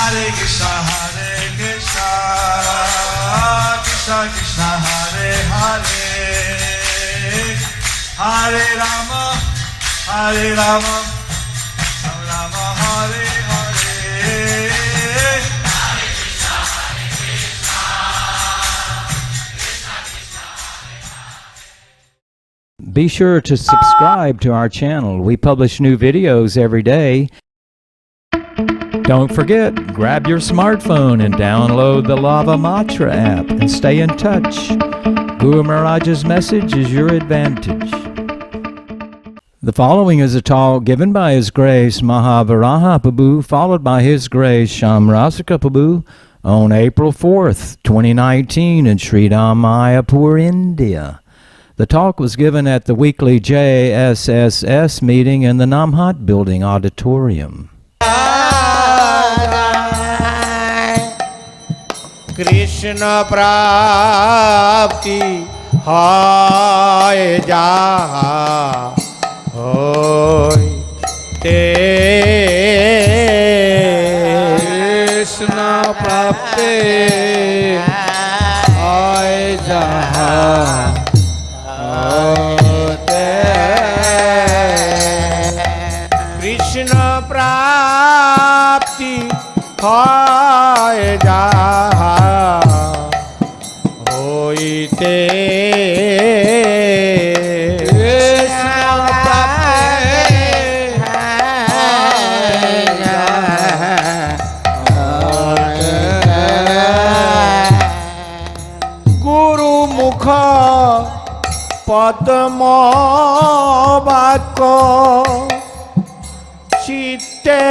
Hare Krishna, Krishna Krishna, Hare Hare, Hare Rama, Hare Rama, Rama Hare Hare. Be sure to subscribe to our channel. We publish new videos every day. Don't forget, grab your smartphone and download the Lava Matra app and stay in touch. Guru Maharaj's message is your advantage. The following is a talk given by His Grace Mahaviraha Prabhu, followed by His Grace Shamrasika Prabhu, on April 4th, 2019 in Sridham, Mayapur, India. The talk was given at the weekly JSSS meeting in the Namhat Building Auditorium. Krishna Prapti Hai Jaha Hoi Te Krishna Prapti Hai Jaha Krishna Prapti Hai Jaha Hoite Krishna Prapti Hai Jaha Guru Mukha Padma Vakko Chitte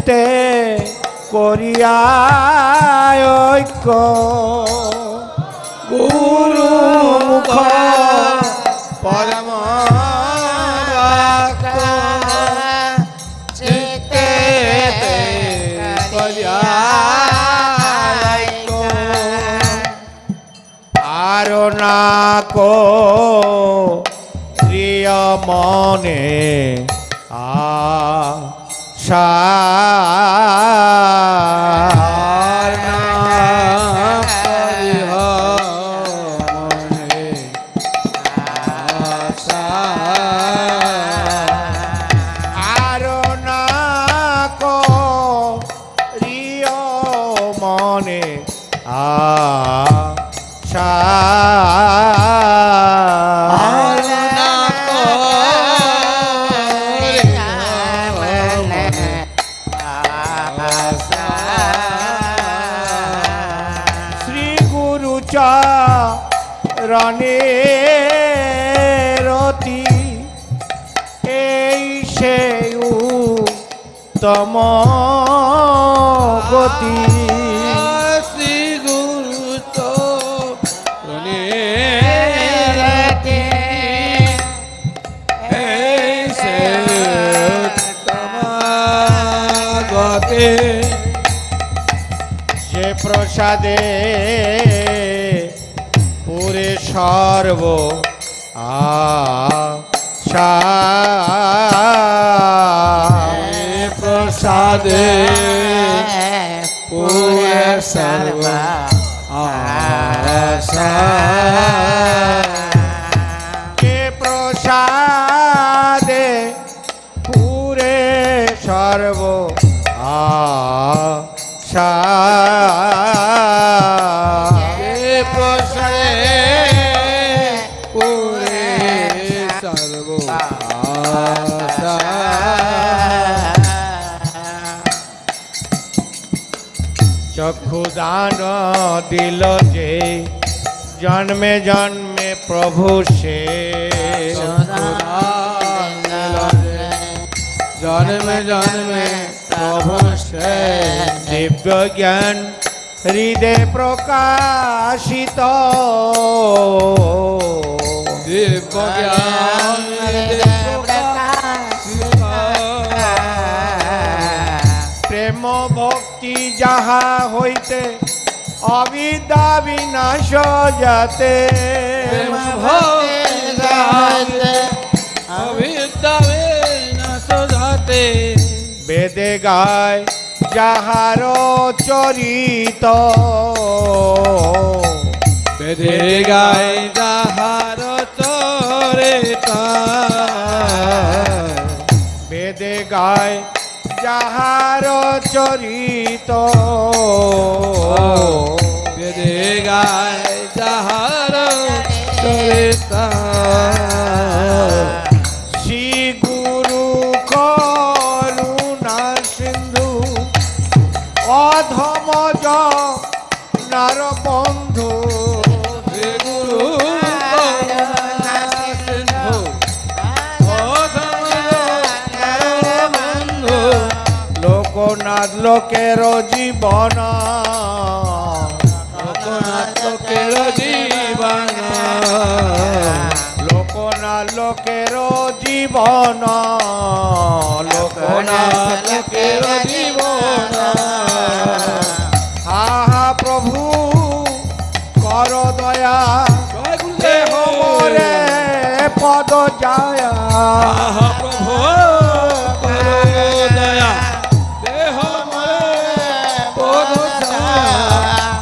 Te Koriya Oikko Guru Mukha Padma Vakko Chitte Te Koriya Oikko Aronako Riya Mone Rane Roti Ei Sheyu Tama Goti Sri Guru To Rane Roti Ei Sheyu Tama Goti Je Prasade Pure Sarvo Asha Prasade Pure Sarvo Asha Ke Prasade Pure Sarvo Asha চক্ষুদান দিল যে জন্মে জন্মে প্রভু সে জন্মে জন্মে প্রভু সে দিব্য জ্ঞান হৃদয় প্রকাশিত দিব্য জ্ঞান প্রেম ভক্তি যাহা হইতে অবিদ্যা বিনাশ যাতে অবিদ্যা বিনাশ যাতে বেদে গায় যাহার চরিত বেদে গায় যাহার চরিতা বেদে গায় যাহার চরিত বেদে গায় যাহার চরিতা শ্রী গুরু করুণা সিন্ধু অধমজ নার বন্ধু শ্রী গুরু করুণা সিন্ধু বন্ধু লোকনাথ লোকের জীবন লোকনাথ লোকের জীবন লোকনাথ লোকের জীবন লোকনাথ লোকের জীবন হা হা প্রভু কর দয়া দেহ মোরে পদ যায় আহা প্রভু করো দয়া দেহ মরে পদ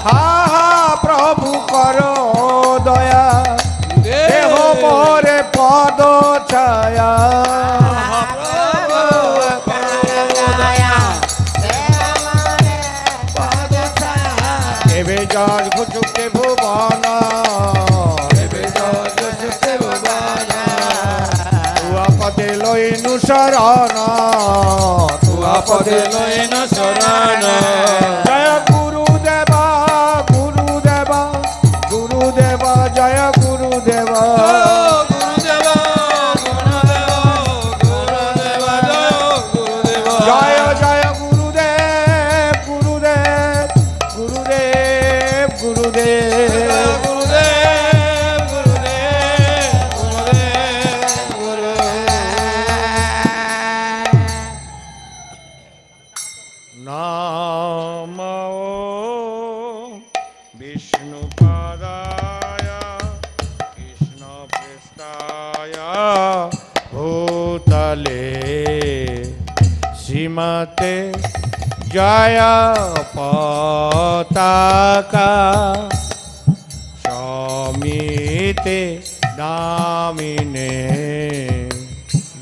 হা হা প্রভু কর দয়া দেহ মোরে পদ ছায়া এবে জল ঘুচুকে ভুবন তুয়া পদে লইনু শরণ তুয়া পদে লইন শরণ জয় গুরুদেবা গুরুদেবা গুরুদেবা জয় গুরুদেবা গুরুদেব গুরুদেব গুরুদেব জয় জয় গুরুদেব গুরুদেব গুরুদেব গুরুদেব গুরুদেব গুরুদেব নাম বিষ্ণু পাদায় কৃষ্ণ পৃষ্ঠায় ভূতলে শ্রীমতে জয় পতাকা সমিতে নামিনে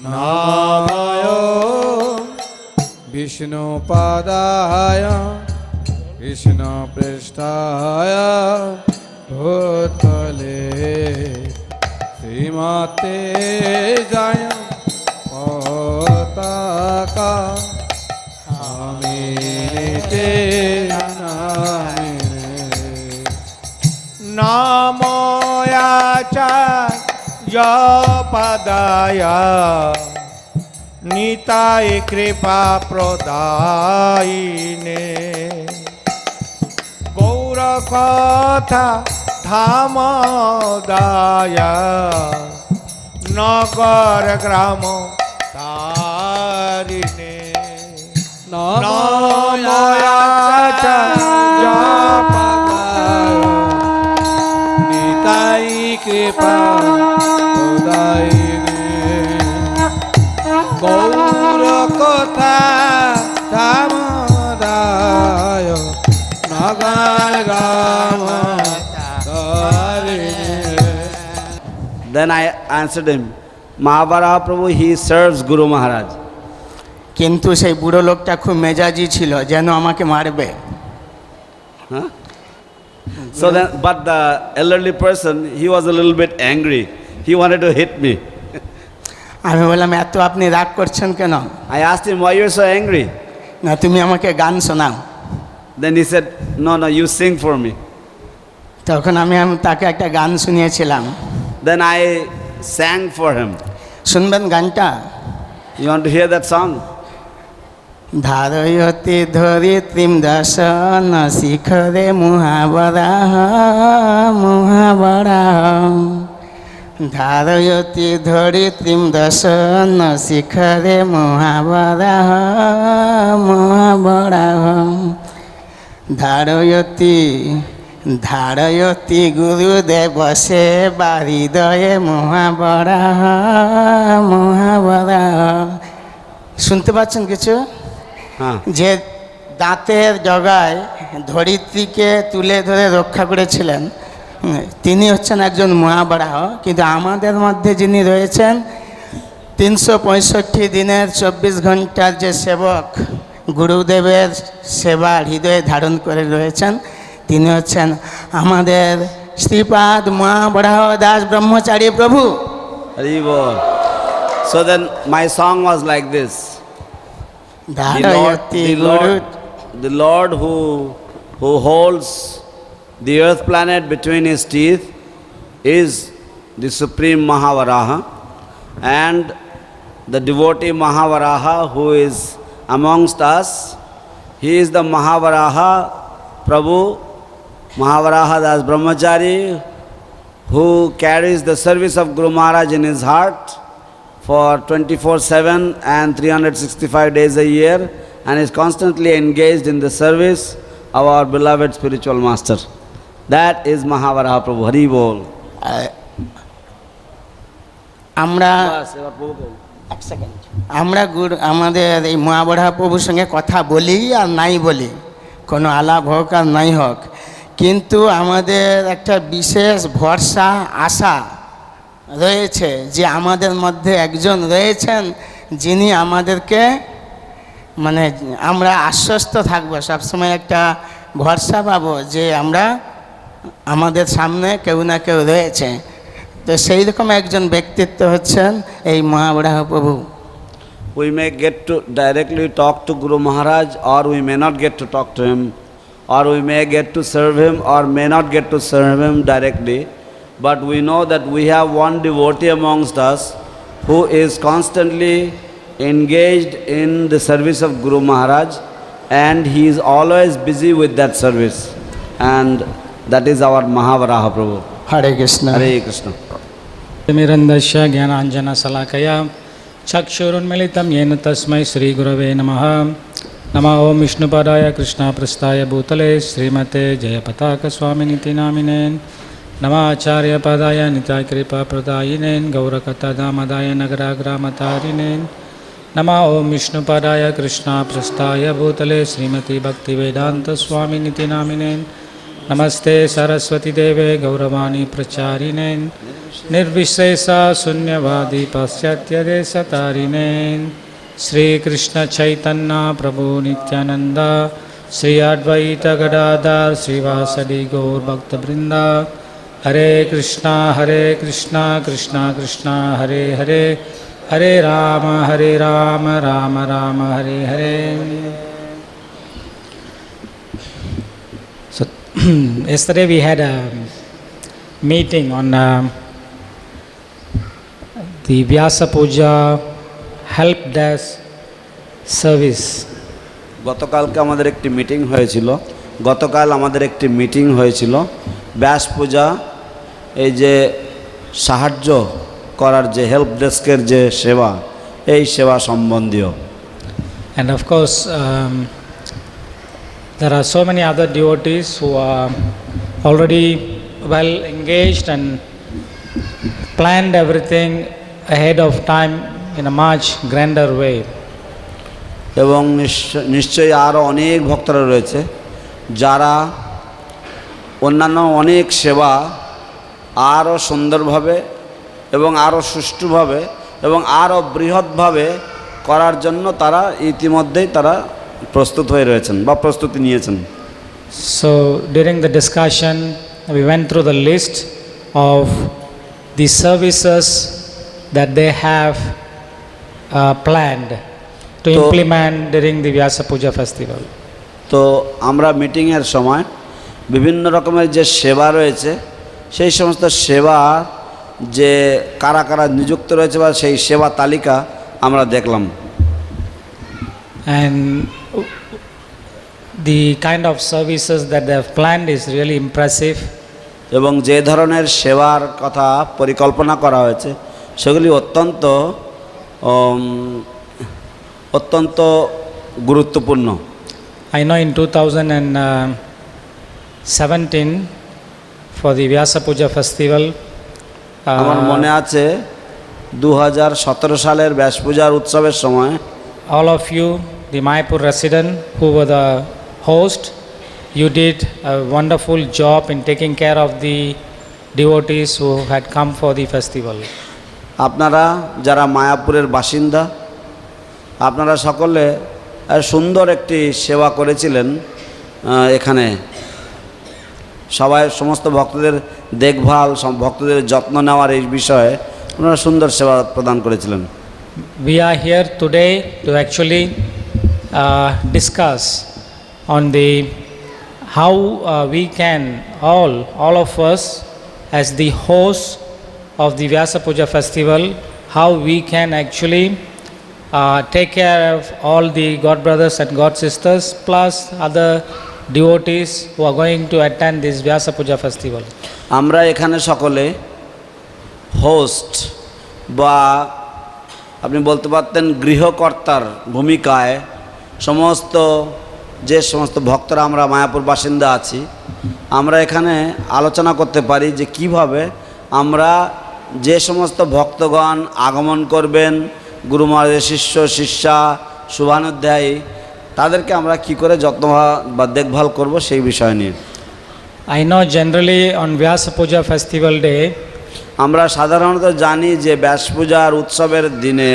নামায় বিষ্ণু পাদায় কৃষ্ণ পৃষ্ঠায় ভূতলে শ্রীমতে জয় পতাকা আমিতে নামিনে নাময়াচার্য পদায় নিতাই কৃপা প্রদায়িনে গৌর কথা ধামদায় নগর গ্রাম তারিণে নময়াচার্য পদায় নিতাই কৃপা প্রদায়িনে গৌর কথা ধামদায় নগর গ্রাম তারিণে Then I answered him, Mahabharata Prabhu, he serves Guru Maharaj. কিন্তু সেই বুড়ো লোকটা খুব মেজাজি ছিল, যেন আমাকে মারবে। Huh? So then, but the elderly person, he was a little bit angry. He wanted to hit me. আমি বললাম, এত আপনি রাগ করছেন কেন? I asked him, why you're so angry? না, তুমি আমাকে গান শোনাও। Then he said, no, you sing for me. তখন আমি তাকে একটা গান শুনিয়েছিলাম। Then I sang for him. শুনবেন গানটা? You want to hear that song? ধারয়তে ধরিত্রীম দর্শন শিখরে মুহাবরাহ মুহাবরাহ ধারয়তে ধরিত্রীম দর্শন শিখরে মুহাবরাহ মুহাবরাহ ধারয়তি ধারয়তি গুরুদেব সেবা হৃদয়ে মুহাবরাহ মুহাবরাহ। শুনতে পাচ্ছেন কিছু? Huh. যে দাঁতের জগায় ধরিত্রীকে তুলে ধরে রক্ষা করেছিলেন, তিনি হচ্ছেন একজন মহাবরাহ। কিন্তু আমাদের মধ্যে যিনি রয়েছেন 365 দিনের 24 ঘন্টার যে সেবক, গুরুদেবের সেবা হৃদয়ে ধারণ করে রয়েছেন, তিনি হচ্ছেন আমাদের শ্রীপাদ মহাবরাহ দাস ব্রহ্মচারী প্রভু। Hari Bol. So then my song was like this. ধারয়তি Guru The Lord who holds the earth planet between his teeth is the supreme Mahavaraha, and the devotee Mahavaraha who is amongst us, he is the Mahavaraha Prabhu, Mahavaraha Das Brahmachari, who carries the service of Guru Maharaj in his heart for 24/7 and 365 days a year, and is constantly engaged in the service of our beloved spiritual master. That is Mahavaraha Prabhu. Hari Bol. আমরা আমাদের এই মহাবরাহ প্রভুর সঙ্গে কথা বলি আর নাই বলি, কোনো আলাপ হোক আর নাই হোক, কিন্তু আমাদের একটা বিশেষ ভরসা আশা রয়েছে যে আমাদের মধ্যে একজন রয়েছেন যিনি আমাদেরকে মানে আমরা আশ্বস্ত থাকবো, সবসময় একটা ভরসা পাবো যে আমরা আমাদের সামনে কেউ না কেউ রয়েছে। তো সেই রকম একজন ব্যক্তিত্ব হচ্ছেন এই মহাবরাহ প্রভু। We may get to directly talk to Guru Maharaj, or we may not get to talk to him, or we may get to serve him or may not get to serve him directly, but we know that we have one devotee amongst us who is constantly engaged in the service of Guru Maharaj, and he is always busy with that service, and that is our Mahavaraha Prabhu. Hare Krishna. Hare Krishna. तिमिरन्दस्य ज्ञानाञ्जनशलाकया चक्षुरुन्मिलितं येन तस्मै श्रीगुरवे नमः। नमः ॐ विष्णुपदाय कृष्णप्रस्थाय भूतले श्रीमते जयपताकस्वामिनिति नामिने। नमः आचार्यपदाय नितायकृपाप्रदायिने गौरकथादामदाय नगराग्रामतारिणे। नमः ॐ विष्णुपदाय कृष्णप्रस्थाय भूतले श्रीमती भक्तिवेदान्तस्वामिनिति नामिने। नमस्ते सरस्वती देवे गौरवाणी प्रचारिणे निर्विशेषा शून्यवादी पाश्चात्यदेशतारिणे। श्री कृष्ण चैतन्य प्रभु नित्यानंद श्री अद्वैत गदाधर श्रीवासदि गौर भक्तवृंद। हरे कृष्णा कृष्णा कृष्णा हरे हरे, हरे Ram Ram Ram Hare Hare. So yesterday we had a meeting on the Vyasa Puja help desk service. গতকাল আমাদের একটি মিটিং হয়েছিল ব্যাস পূজা এই যে সাহায্য করার যে হেল্প ডেস্কের যে সেবা, এই সেবা সম্বন্ধীয়। And of course there are so many other devotees who are already well engaged and planned everything ahead of time in a much grander way. এবং নিশ্চয়ই আরও অনেক ভক্তরা রয়েছে যারা অন্যান্য অনেক সেবা আরও সুন্দরভাবে এবং আরও সুষ্ঠুভাবে এবং আরও বৃহৎভাবে করার জন্য তারা ইতিমধ্যেই তারা প্রস্তুত হয়ে রয়েছেন বা প্রস্তুতি নিয়েছেন। So during the discussion we went through the list of the services that they have planned to implement during the Vyasa Puja festival. তো আমরা মিটিংয়ের সময় বিভিন্ন রকমের যে সেবা রয়েছে সেই সমস্ত সেবা যে কারা কারা নিযুক্ত রয়েছে বা সেই সেবা তালিকা আমরা দেখলাম। And the kind of services that they have planned is really impressive. এবং যে ধরনের সেবার কথা পরিকল্পনা করা হয়েছে সেগুলি অত্যন্ত গুরুত্বপূর্ণ। I know in 2017 for the Vyasa Puja festival আমার মনে আছে 2017 সালের ব্যাস পূজার উৎসবের সময় all of you the Mayapur resident who were the host. You did a wonderful job in taking care of the devotees who had come for the festival. আপনারা যারা মায়াপুরের বাসিন্দা, আপনারা সকলে সুন্দর একটি সেবা করেছিলেন। এখানে সবাই সমস্ত ভক্তদের দেখভাল, ভক্তদের যত্ন নেওয়ার এই বিষয়ে আপনারা সুন্দর সেবা প্রদান করেছিলেন। We are here today to actually discuss on the how we can all of us as the hosts of the Vyasa Puja festival, how we can actually take care of all the God brothers and God sisters plus other devotees who are going to attend this Vyasa Puja festival. আমরা এখানে সকলে host বা আপনি বলতে পারতেন গৃহকর্তার ভূমিকায় যে সমস্ত ভক্তরা আমরা মায়াপুর বাসিন্দা আছি, আমরা এখানে আলোচনা করতে পারি যে কিভাবে আমরা যে সমস্ত ভক্তগণ আগমন করবেন, গুরু মহারাজের শিষ্য শিষ্যা শুভানুধ্যায়ী, তাদেরকে আমরা কি করে যত্ন বা দেখভাল করব সেই বিষয় নিয়ে। I know generally on Vyasa Puja festival day, আমরা সাধারণত জানি যে ব্যাস পূজার উৎসবের দিনে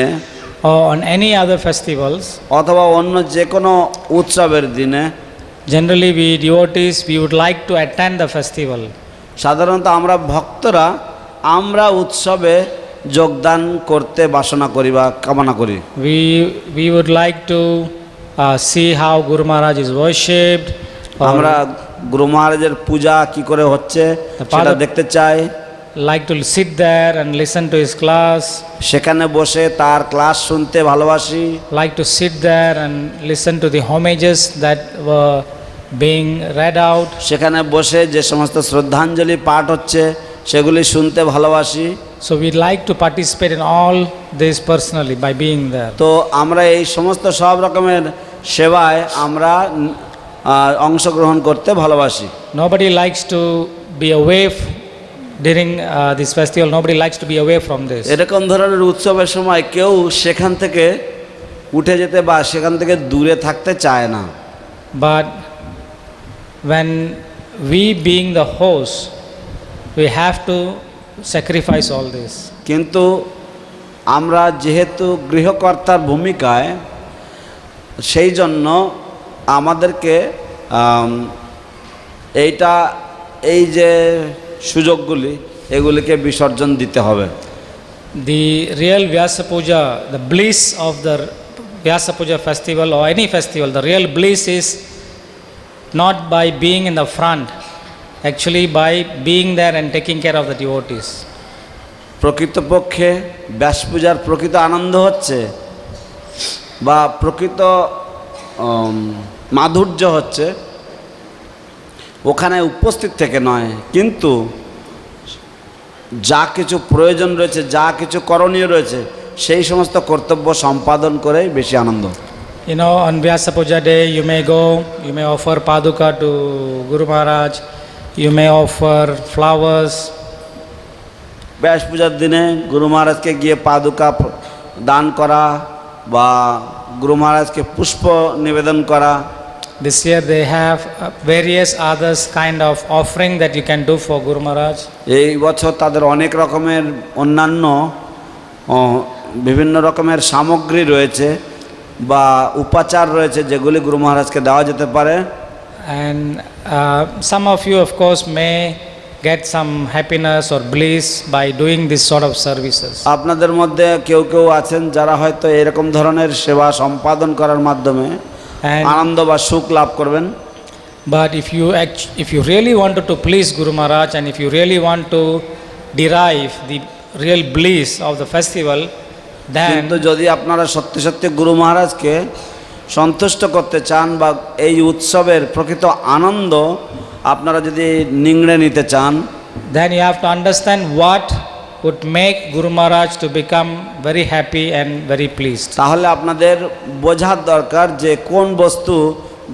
or on any other festivals, অথবা অন্য যে কোনো উৎসবের দিনে generally we devotees we would like to attend the festival. সাধারণত আমরা ভক্তরা আমরা উৎসবে যোগদান করতে বাসনা করি বা কামনা করি। We would like to see how Guru Maharaj is worshipped. আমরা গুরু মহারাজের পূজা কি করে হচ্ছে সেটা দেখতে চাই। Like to sit there and listen to his class. সেখানে বসে তার ক্লাস শুনতে ভালোবাসি। Like to sit there and listen to the homages that were being read out. সেখানে বসে যে সমস্ত শ্রদ্ধাঞ্জলি পাঠ হচ্ছে সেগুলি শুনতে ভালোবাসি। So we'd like to participate in all this personally by being there. তো আমরা এই সমস্ত সব রকমের সেবায় আমরা অংশগ্রহণ করতে ভালোবাসি। Nobody likes to be away during this festival. Nobody likes to be away from this. এরকম ধরনের উৎসবের সময় কেউ সেখান থেকে উঠে যেতে বা সেখান থেকে দূরে থাকতে চায় না। But when we being the host, we have to sacrifice all this. কিন্তু আমরা যেহেতু গৃহকর্তার ভূমিকায়, সেই জন্য আমাদেরকে এই যে সুযোগগুলি এগুলিকে বিসর্জন দিতে হবে। The real Vyasa Puja, the bliss of the Vyasa Puja festival or any festival, the real bliss is not by being in the front, actually by being there and taking care of the devotees. প্রকৃতপক্ষে ব্যাস পূজার প্রকৃত আনন্দ হচ্ছে বা প্রকৃত মাধুর্য হচ্ছে ওখানে উপস্থিত থেকে নয়, কিন্তু যা কিছু প্রয়োজন রয়েছে, যা কিছু করণীয় রয়েছে সেই সমস্ত কর্তব্য সম্পাদন করে বেশি আনন্দ। You know, on Vyasa Puja day, you may go, you may offer paduka to Guru Maharaj, you may offer flowers. ব্যাস পূজার দিনে গুরু মহারাজকে গিয়ে পাদুকা দান করা বা গুরু মহারাজকে পুষ্প নিবেদন করা। This year they have various others kind of offering that you can do for Guru Maharaj. এই বছর তাদের অনেক রকমের অন্যান্য বিভিন্ন রকমের সামগ্রী রয়েছে বা উপাচার রয়েছে যেগুলি গুরু মহারাজকে দেওয়া যেতে পারে। And some of you of course may get some happiness or bliss by doing this sort of services. আপনাদের মধ্যে কেউ কেউ আছেন যারা হয়তো এরকম ধরনের সেবা সম্পাদন করার মাধ্যমে আনন্দ বা সুখ লাভ করবেন। But if you really wanted to please Guru Maharaj and if you really want to derive the real bliss of the festival, then কিন্তু যদি আপনারা সত্যি সত্যি গুরু মহারাজকে সন্তুষ্ট করতে চান বা এই উৎসবের প্রকৃত আনন্দ আপনারা যদি নিংড়ে নিতে চান, then you have to understand what would make Guru Maharaj to become very happy and very pleased. তাহলে আপনাদের বোঝার দরকার যে কোন বস্তু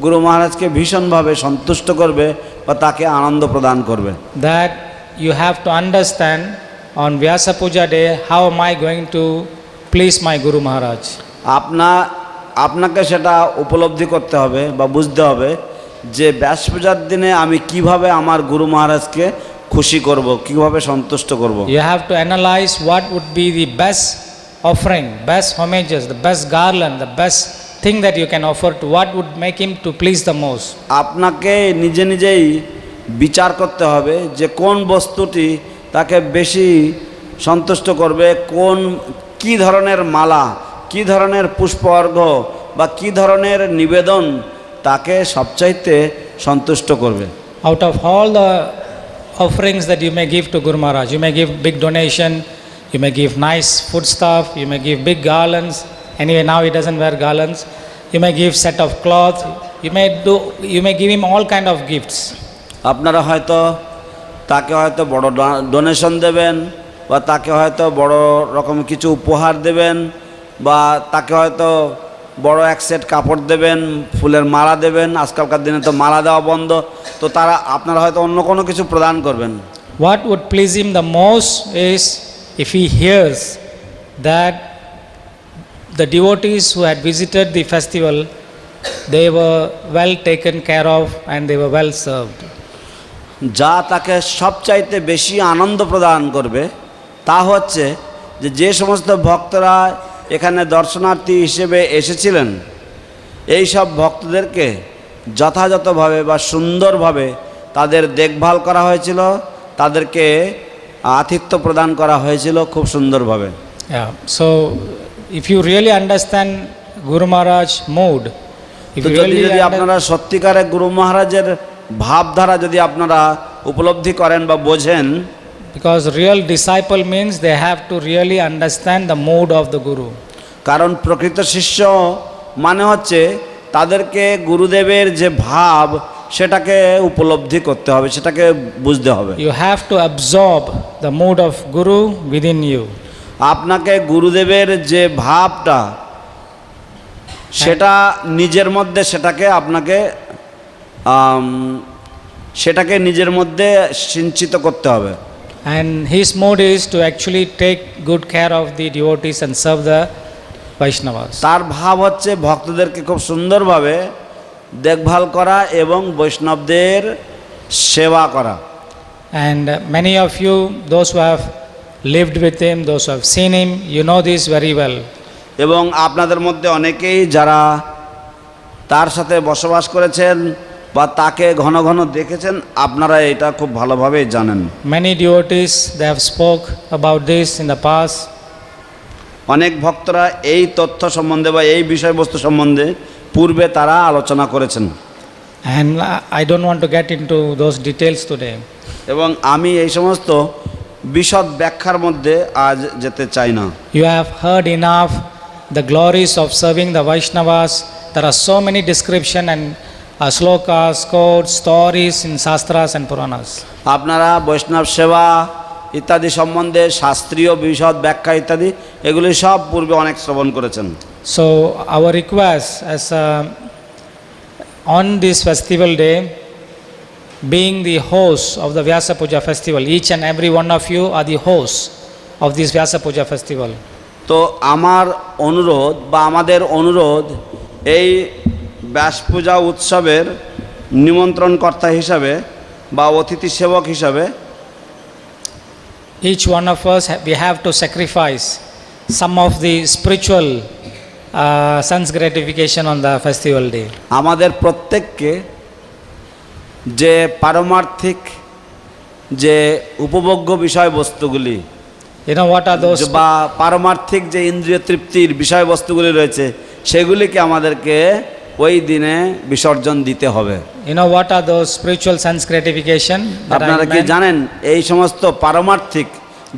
গুরু মহারাজকে ভীষণভাবে সন্তুষ্ট করবে বা তাকে আনন্দ প্রদান করবে। That you have to understand on Vyasa Puja day, how am I going to please my Guru Maharaj? আপনাকে সেটা উপলব্ধি করতে হবে বা বুঝতে হবে যে ব্যাস পূজার দিনে আমি কিভাবে আমার গুরু মহারাজকে খুশি করব, কিভাবে সন্তুষ্ট করব। You have to analyze what would be the best offering, best homages, the best garland, the best thing that you can offer to what would make him to please the most. আপনাকে নিজে নিজেই বিচার করতে হবে যে কোন বস্তুটি তাকে বেশি সন্তুষ্ট করবে, কি ধরনের মালা, কি ধরনের পুষ্পঅর্ঘ্য বা কি ধরনের নিবেদন তাকে সবচাইতে সন্তুষ্ট করবে। Out of all the offerings that you may give to Guru Maharaj, you may give big donation, you may give nice food stuff, you may give big garlands. Anyway, now he doesn't wear garlands. You may give set of cloth. You may give him all kind of gifts. আপনারা হয়তো তাকে হয়তো বড় donation দেবেন বা তাকে হয়তো বড় রকম কিছু উপহার দেবেন বা তাকে হয়তো বড় এক সেট কাপড় দেবেন, ফুলের মালা দেবেন। আজকালকার দিনে তো মালা দেওয়া বন্ধ, তো আপনারা হয়তো অন্য কোনো কিছু প্রদান করবেন। What would please him the most is if he hears that the devotees who had visited the festival, they were well taken care of and they were well served. যা তাকে সবচাইতে বেশি আনন্দ প্রদান করবে তা হচ্ছে যে সমস্ত ভক্তরা এখানে দর্শনার্থী হিসেবে এসেছিলেন, এই সব ভক্তদেরকে যথাযথভাবে বা সুন্দরভাবে তাদের দেখভাল করা হয়েছিল, তাদেরকে আতিথ্য প্রদান করা হয়েছিল খুব সুন্দরভাবে। Yeah. So if you really understand Guru Maharaj mood, if তো you যদি really আপনারা সত্যিকারে গুরু মহারাজের ভাবধারা যদি আপনারা উপলব্ধি করেন বা বোঝেন, because real disciple means they have to really understand the mood of the Guru. কারণ প্রকৃত শিষ্য মানে হচ্ছে তাদেরকে গুরুদেবের যে ভাব সেটাকে উপলব্ধি করতে হবে, সেটাকে বুঝতে হবে। You have to absorb the mood of Guru within you. আপনাকে গুরুদেবের যে ভাবটা সেটা নিজের মধ্যে সেটাকে নিজের মধ্যে সিঞ্চিত করতে হবে। And his mood is to actually take good care of the devotees and serve the Vaishnavas. তার ভাব হচ্ছে ভক্তদেরকে খুব সুন্দরভাবে দেখভাল করা এবং বৈষ্ণবদের সেবা করা। And many of you, those who have lived with him, those who have seen him, you know this very well. এবং আপনাদের মধ্যে অনেকেই যারা তার সাথে বসবাস করেছেন বা তাকে ঘন ঘন দেখেছেন, আপনারা এটা খুব ভালোভাবেই জানেন। Many devotees, they have spoke about this in the past. অনেক ভক্তরা এই তথ্য সম্বন্ধে বা এই বিষয়বস্তু সম্বন্ধে পূর্বে তারা আলোচনা করেছেন। And I don't want to get into those details today. এবং আমি এই সমস্ত বিশদ ব্যাখ্যার মধ্যে আজ যেতে চাই না। You have heard enough the glories of serving the Vaishnavas. There are so many description and slokas, quotes, stories in Shastras and Puranas. আপনারা বৈষ্ণব সেবা ইত্যাদি সম্বন্ধে শাস্ত্রীয় বিশদ ব্যাখ্যা ইত্যাদি এগুলি সব পূর্বে অনেক শ্রবণ করেছেন। So our request as on this festival day, being the host of the Vyasa Puja festival, each and every one of you are the hosts of this Vyasa Puja festival. তো আমার অনুরোধ বা আমাদের অনুরোধ, এই ব্যাস পূজা উৎসবের নিমন্ত্রণকর্তা হিসাবে বা অতিথি সেবক হিসাবে Each one of us, we have to sacrifice some of the spiritual sense gratification on the festival day. আমাদের প্রত্যেককে যে পারমার্থিক যে উপভোগ্য বিষয়বস্তুগুলি, You know what are those? বা পারমার্থিক যে ইন্দ্রিয় তৃপ্তির বিষয়বস্তুগুলি রয়েছে সেগুলিকে আমাদেরকে ওই দিনে বিসর্জন দিতে হবে। You know what are those spiritual sense gratification? that I আপনারা কি meant? জানেন এই সমস্ত পারমার্থিক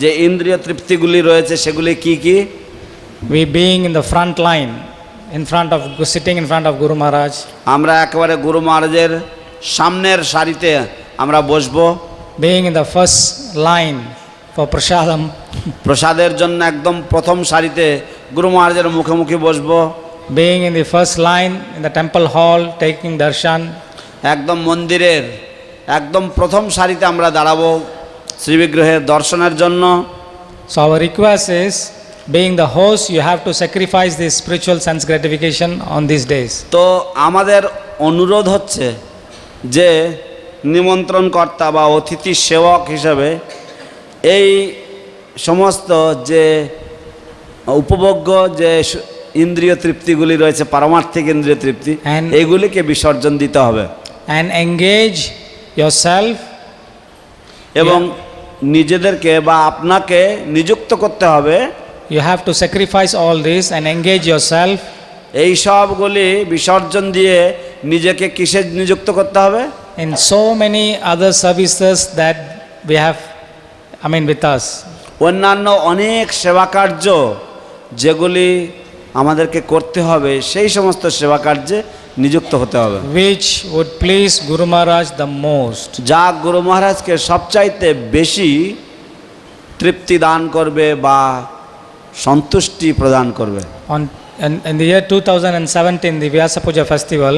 যে ইন্দ্রিয় তৃপ্তিগুলি রয়েছে সেগুলি কি কি? We being in the front line, sitting in front of Guru Maharaj, আমরা একেবারে গুরু মহারাজের সামনের সারিতে আমরা বসবো, being in the first line for prasadam, প্রসাদের জন্য একদম প্রথম সারিতে গুরু মহারাজের মুখোমুখি বসবো, being in the first line in the temple hall taking darshan, একদম মন্দিরের একদম প্রথম সারিতে আমরা দাঁড়াবো শ্রীবিগ্রহের দর্শনের জন্য। so our request is being the host, you have to sacrifice this spiritual sense gratification on these days. তো আমাদের অনুরোধ হচ্ছে যে নিমন্ত্রণকর্তা বা অতিথি সেবক হিসাবে এই সমস্ত যে উপভোগ্য যে ইন্দ্রিয় তৃপ্তিগুলি রয়েছে, পারমার্থিক ইন্দ্রিয় তৃপ্তি, And- এইগুলিকে বিসর্জন দিতে হবে And engage yourself এবং নিজেদেরকে বা আপনাকে নিযুক্ত করতে হবে You have to sacrifice all this and engage yourself এই সবগুলি বিসর্জন দিয়ে নিজেকে কিসে নিযুক্ত করতে হবে? in so many other services that we have, with us. অন্যান্য অনেক সেবা কার্য যেগুলি আমাদেরকে করতে হবে, সেই সমস্ত সেবা কার্যে নিযুক্ত হতে হবে, Which would please Guru Maharaj the most. যা গুরু মহারাজকে সবচাইতে বেশি তৃপ্তি দান করবে বা সন্তুষ্টি প্রদান করবে। In the year 2017, the Vyasa Puja festival,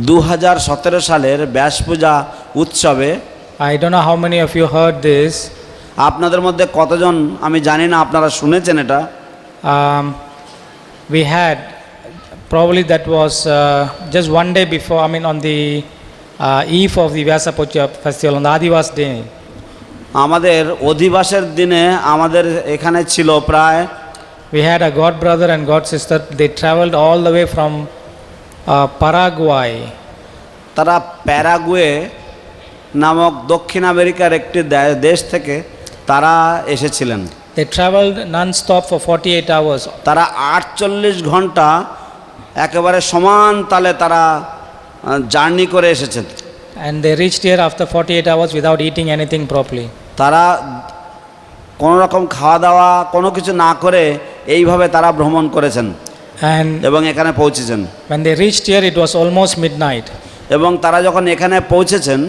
2017 সালের ব্যাস পূজা উৎসবে I don't know how many of you heard this. আপনাদের মধ্যে কতজন, আমি জানি না আপনারা শুনেছেন এটা, We had, probably that was just one day before, on the eve of the Vyasa Puja festival, on the Adivas day. আমাদের অধিবাসের দিনে আমাদের এখানে ছিল প্রায় We had a god brother and god sister. They traveled all the way from Paraguay. তারা Paraguay নামক দক্ষিণ আমেরিকার একটি দেশ থেকে তারা এসেছিলেন। They traveled non-stop for 48 hours. তারা 48 ঘন্টা একেবারে সমান তালে তারা জার্নি করে এসেছেন। And they reached here after 48 hours without eating anything properly. তারা কোনো রকম খাওয়া দাওয়া কোনো কিছু না করে এইভাবে তারা ভ্রমণ করেছেন And এবং এখানে পৌঁছেছেন। when they reached here, it was almost midnight. এবং তারা যখন এখানে পৌঁছেছেন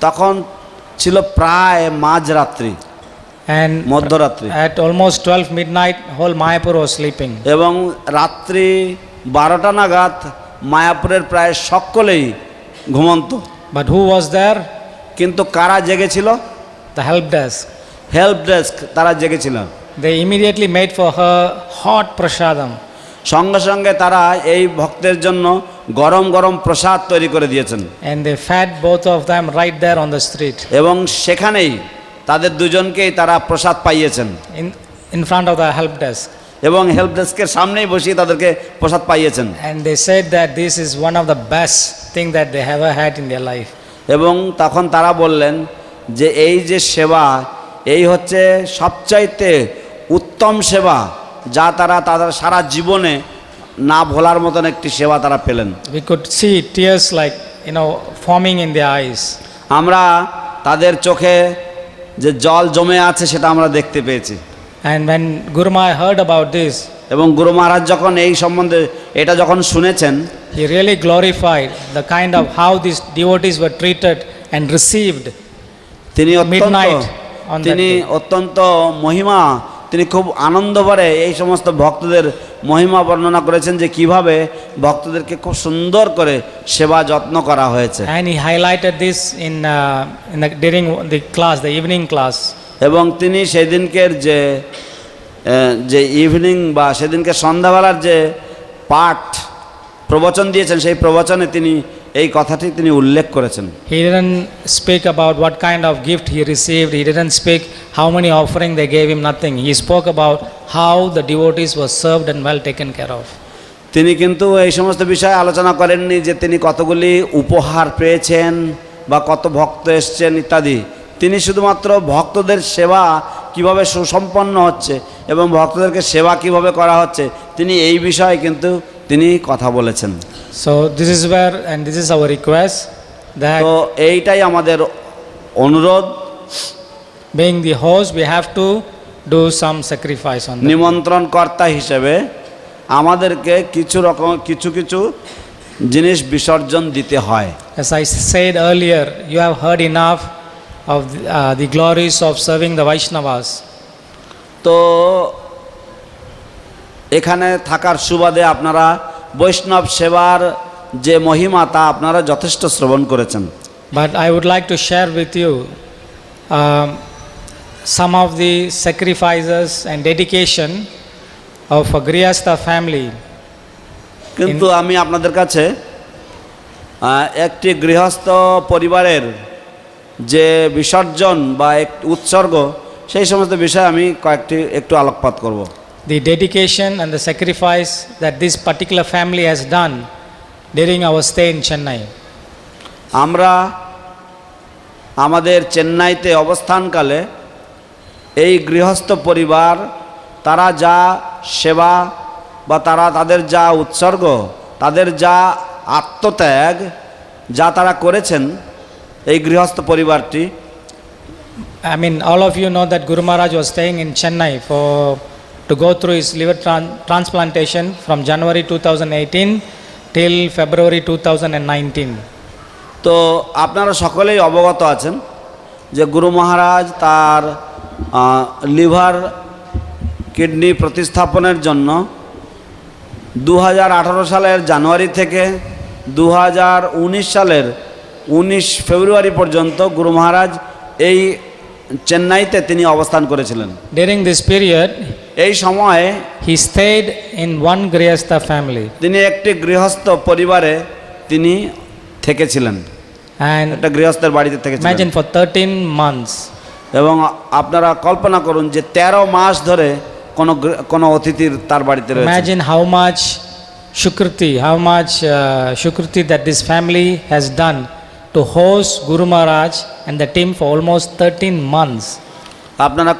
তখন ছিল প্রায় মাঝরাত্রি, And মধ্যরাত্রি, at almost 12 midnight, whole Mayapur was sleeping. এবং রাত্রি 12টা নাগাদ মায়াপুরের প্রায় সকলেই ঘুমন্ত। But who was there? কিন্তু কারা জেগেছিল? The help desk. Help desk তারা জেগেছিল। They immediately made for her hot prasadam. সঙ্গে সঙ্গে তারা এই ভক্তের জন্য গরম গরম প্রসাদ তৈরি করে দিয়েছেন And they fed both of them right there on the street, এবং সেখানেই তাদের দুজনকেই তারা প্রসাদ পাইয়েছেন in front of the help desk. এবং হেল্প ডেস্কের সামনেই বসিয়ে তাদেরকে প্রসাদ পাইয়েছেন। And they said that this is one of the best thing that they ever had in their life. এবং তখন তারা বললেন যে এই যে সেবা, এই হচ্ছে সবচাইতে উত্তম সেবা, যা তারা তাদের সারা জীবনে না ভোলার মতন একটি সেবা তারা পেলেন। We could see tears like, forming in their eyes. আমরা তাদের চোখে যে জল জমে আছে সেটা আমরা দেখতে পেয়েছি। And when Guru Maharaj heard about this, এবং গুরু মহারাজ যখন এই সম্বন্ধে এটা যখন শুনেছেন, he really glorified the kind of how these devotees were treated and received. তিনি Midnight on that তিনি day. অত্যন্ত মহিমা, তিনি খুব আনন্দ ভরে এই সমস্ত ভক্তদের মহিমা বর্ণনা করেছেন যে কিভাবে ভক্তদেরকে খুব সুন্দর করে সেবা যত্ন করা হয়েছে। And he highlighted this during the class, the evening class. এবং তিনি সেদিনকের যে ইভিনিং বা সেদিনকে সন্ধ্যাবেলার যে পাঠ প্রবচন দিয়েছেন, সেই প্রবচনে তিনি এই কথাটি তিনি উল্লেখ করেছেন। He didn't speak about what kind of gift he received. He didn't speak how many offering they gave him, nothing. He spoke about how the devotees were served and well taken care of. তিনি কিন্তু এই সমস্ত বিষয়ে আলোচনা করেননি যে তিনি কতগুলি উপহার পেয়েছেন বা কত ভক্ত এসছেন ইত্যাদি। তিনি শুধুমাত্র ভক্তদের সেবা কিভাবে সুসম্পন্ন হচ্ছে এবং ভক্তদেরকে সেবা কিভাবে করা হচ্ছে, তিনি এই বিষয়ে কিন্তু তিনি কথা বলেছেন। So this is where, and this is our request, that তো এইটাই আমাদের অনুরোধ, being the host, we have to do some sacrifice on that. নিমন্ত্রণকর্তা হিসেবে আমাদেরকে কিছু জিনিস বিসর্জন দিতে হয়। As I said earlier, you have heard enough of the glories of serving the Vaishnavas. তো এখানে থাকার সুবাদে আপনারা বৈষ্ণব সেবার যে মহিমা তা আপনারা যথেষ্ট শ্রবণ করেছেন। But I would like to share with you some of the sacrifices and dedication of a Grihastha family. কিন্তু আমি আপনাদের কাছে একটি গৃহস্থ পরিবারের যে বিসর্জন বা উৎসর্গ সেই সমস্ত বিষয়ে আমি একটু আলোকপাত করব। The dedication and the sacrifice that this particular family has done during our stay in Chennai. আমরা আমাদের চেন্নাইতে অবস্থানকালে এই গৃহস্থ পরিবার তারা যা সেবা বা তাদের যা উৎসর্গ, তাদের যা আত্মত্যাগ যা তারা করেছেন এই গৃহস্থ পরিবারটি। I mean, all of you know that Guru Maharaj was staying in Chennai to go through his liver transplantation from January 2018 till February 2019. তো আপনারা সকলেই অবগত আছেন যে গুরু মহারাজ তার লিভার কিডনি প্রতিস্থাপনের জন্য 2018 সালের জানুয়ারি থেকে 2019 সালের 19 ফেব্রুয়ারি পর্যন্ত গুরু মহারাজ এই চেন্নাইতে তিনি অবস্থান করেছিলেন। During this period, এই সময়ে he stayed in one Grihastha family. তিনি একটি গৃহস্থ পরিবারে তিনি থেকেছিলেন, And একটা গৃহস্থের বাড়িতে থেকেছিলেন। imagine for 13 months. এবং আপনারা কল্পনা করুন যে 13 মাস ধরে কোনো অতিথির তার বাড়িতে রয়েছে। Imagine how much shukriti that this family has done to host Guru Maharaj and the team for almost 13 months. আপনারা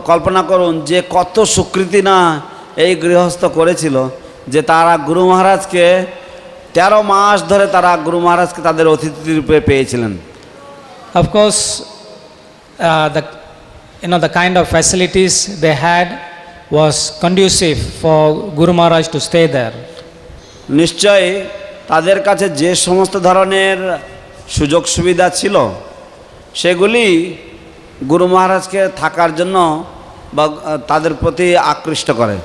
কল্পনা করুন যে কত স্বীকৃতি না এই গৃহস্থ করেছিল যে তারা গুরু মহারাজকে 13 মাস ধরে তারা গুরু মহারাজকে তাদের অতিথি রূপে পেয়েছিলেন। Of course, the kind of facilities they had was conducive for Guru Maharaj to stay there. নিশ্চয়ই তাদের কাছে যে সমস্ত ধরনের সুযোগ সুবিধা ছিল সেগুলি গুরু মহারাজকে থাকার জন্য বা তাদের প্রতি আকৃষ্ট করে।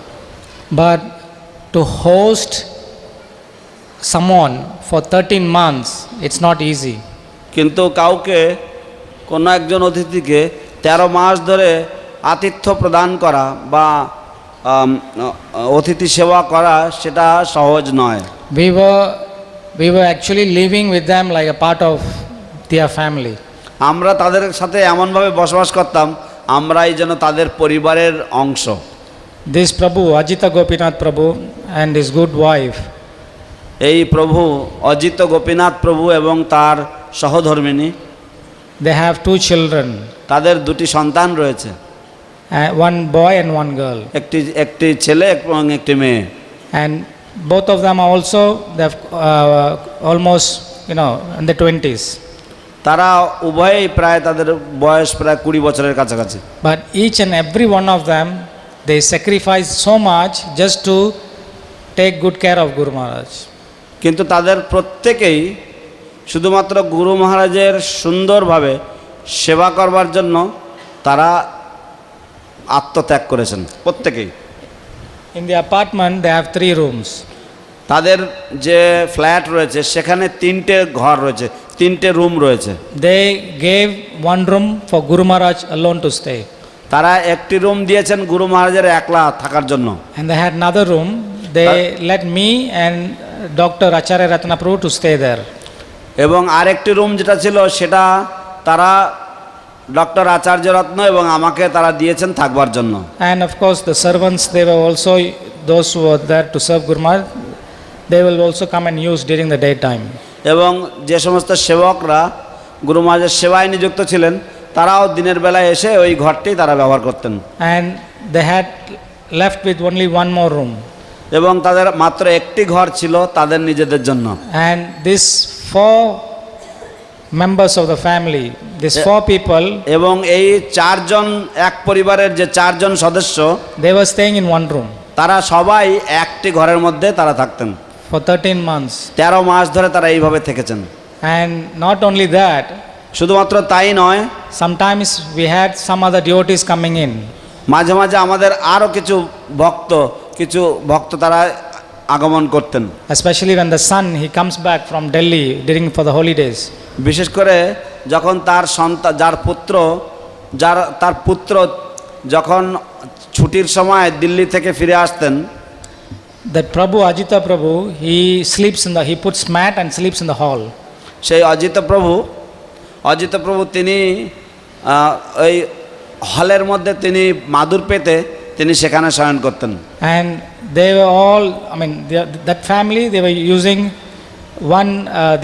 But to host someone for 13 months, it's not easy. কিন্তু কাউকে কোনো একজন অতিথিকে 13 মাস ধরে আতিথ্য প্রদান করা বা অতিথি সেবা করা সেটা সহজ নয়। We were actually living with them like a part of their family. আমরা তাদের সাথে এমনভাবে বসবাস করতাম আমরাই যেন তাদের পরিবারের অংশ। This Prabhu, Ajita Gopinath Prabhu and his good wife, এই প্রভু অজিত গোপীনাথ প্রভু এবং তার সহধর্মিণী, they have 2 children, তাদের 2টি সন্তান রয়েছে, one boy and one girl. একটি ছেলে এবং একটি মেয়ে। And both of them are also, they have almost, in the 20s. তারা উভয়েই প্রায় তাদের বয়স প্রায় 20 বছরের কাছাকাছি। But each and every one of them, they sacrifice so much just to take good care of Guru Maharaj. কিন্তু তাদের প্রত্যেকেই শুধুমাত্র গুরু মহারাজের সুন্দরভাবে সেবা করবার জন্য তারা আত্মত্যাগ করেছেন প্রত্যেকেই। In the apartment, they have 3 rooms. তাদের যে ফ্ল্যাট রয়েছে সেখানে 3টে ঘর রয়েছে, 3টে রুম রয়েছে। They gave one room for Guru Maharaj alone to stay. তারা একটি রুম দিয়েছেন গুরু মহারাজের একলা থাকার জন্য। And they had another room. They let me and Dr. Acharya Ratna Prabhu to stay there. এবং আরেকটি রুম যেটা ছিল সেটা তারা ডক্টর আচার্য রত্ন এবং আমাকে তারা দিয়েছেন থাকবার জন্য। And of course the servants, they were also, those who were there to serve Guru Maharaj, they will also come and use during the daytime. এবং যে সমস্ত সেবকরা গুরু মহারাজের সেবায় নিযুক্ত ছিলেন তারাও দিনের বেলায় এসে ওই ঘরটি তারা ব্যবহার করতেন। And they had left with only one more room. এবং তাদের মাত্র একটি ঘর ছিল তাদের নিজেদের জন্য। And these 4 members of the family, these 4 people, এবং এই 4 জন এক পরিবারের যে 4 জন সদস্য they were staying in one room তারা সবাই একটি ঘরের মধ্যে তারা থাকতেন। for 13 months. 13 মাস ধরে তারা এইভাবে থেকেছেন। And not only that, শুধুমাত্র তাই নয়, sometimes we had some other devotees coming in. মাঝে মাঝে আমাদের আরও কিছু ভক্ত তারা আগমন করতেন। Especially when the son, he comes back from Delhi for the holidays. বিশেষ করে যখন তার পুত্র যখন ছুটির সময় দিল্লি থেকে ফিরে আসতেন, that Prabhu, Ajita Prabhu, he puts mat and sleeps in the hall. সেই অজিত প্রভু তিনি ওই হলের মধ্যে তিনি মাদুর পেতে তিনি সেখানে শয়ন করতেন। And they were all, that family, they were using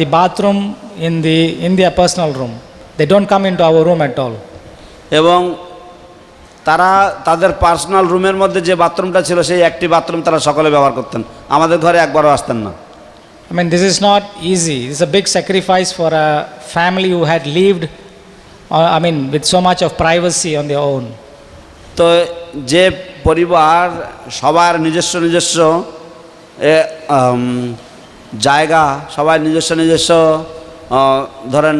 the bathroom in their personal room. They don't come into our room at all. এবং তারা তাদের পার্সোনাল রুমের মধ্যে যে বাথরুমটা ছিল সেই একটি বাথরুম তারা সকলে ব্যবহার করতেন, আমাদের ঘরে একবারও আসতেন না। This is not easy. This is a big sacrifice for a family who had lived, with so much of privacy on their own. তো যে পরিবার সবার নিজস্ব জায়গা, সবাই নিজস্ব ধরেন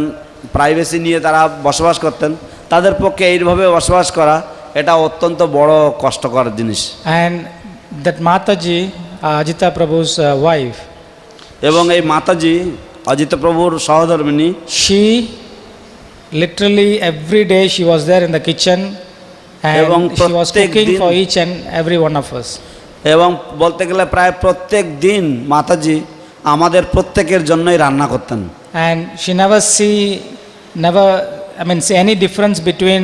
প্রাইভেসি নিয়ে তারা বসবাস করতেন, তাদের পক্ষে এইভাবে বসবাস করা এটা অত্যন্ত বড় কষ্টকর জিনিস। And that Mataji, Ajita Prabhu's wife, এবং এই মাতাজি অজিত প্রভুর সহধর্মিণী, she literally every day she was there in the kitchen এবং and she was প্রত্যেক cooking দিন- for each and every one of us. এবং বলতে গেলে প্রায় প্রত্যেক দিন মাতাজি আমাদের প্রত্যেকের জন্যই রান্না করতেন। And she never see any difference between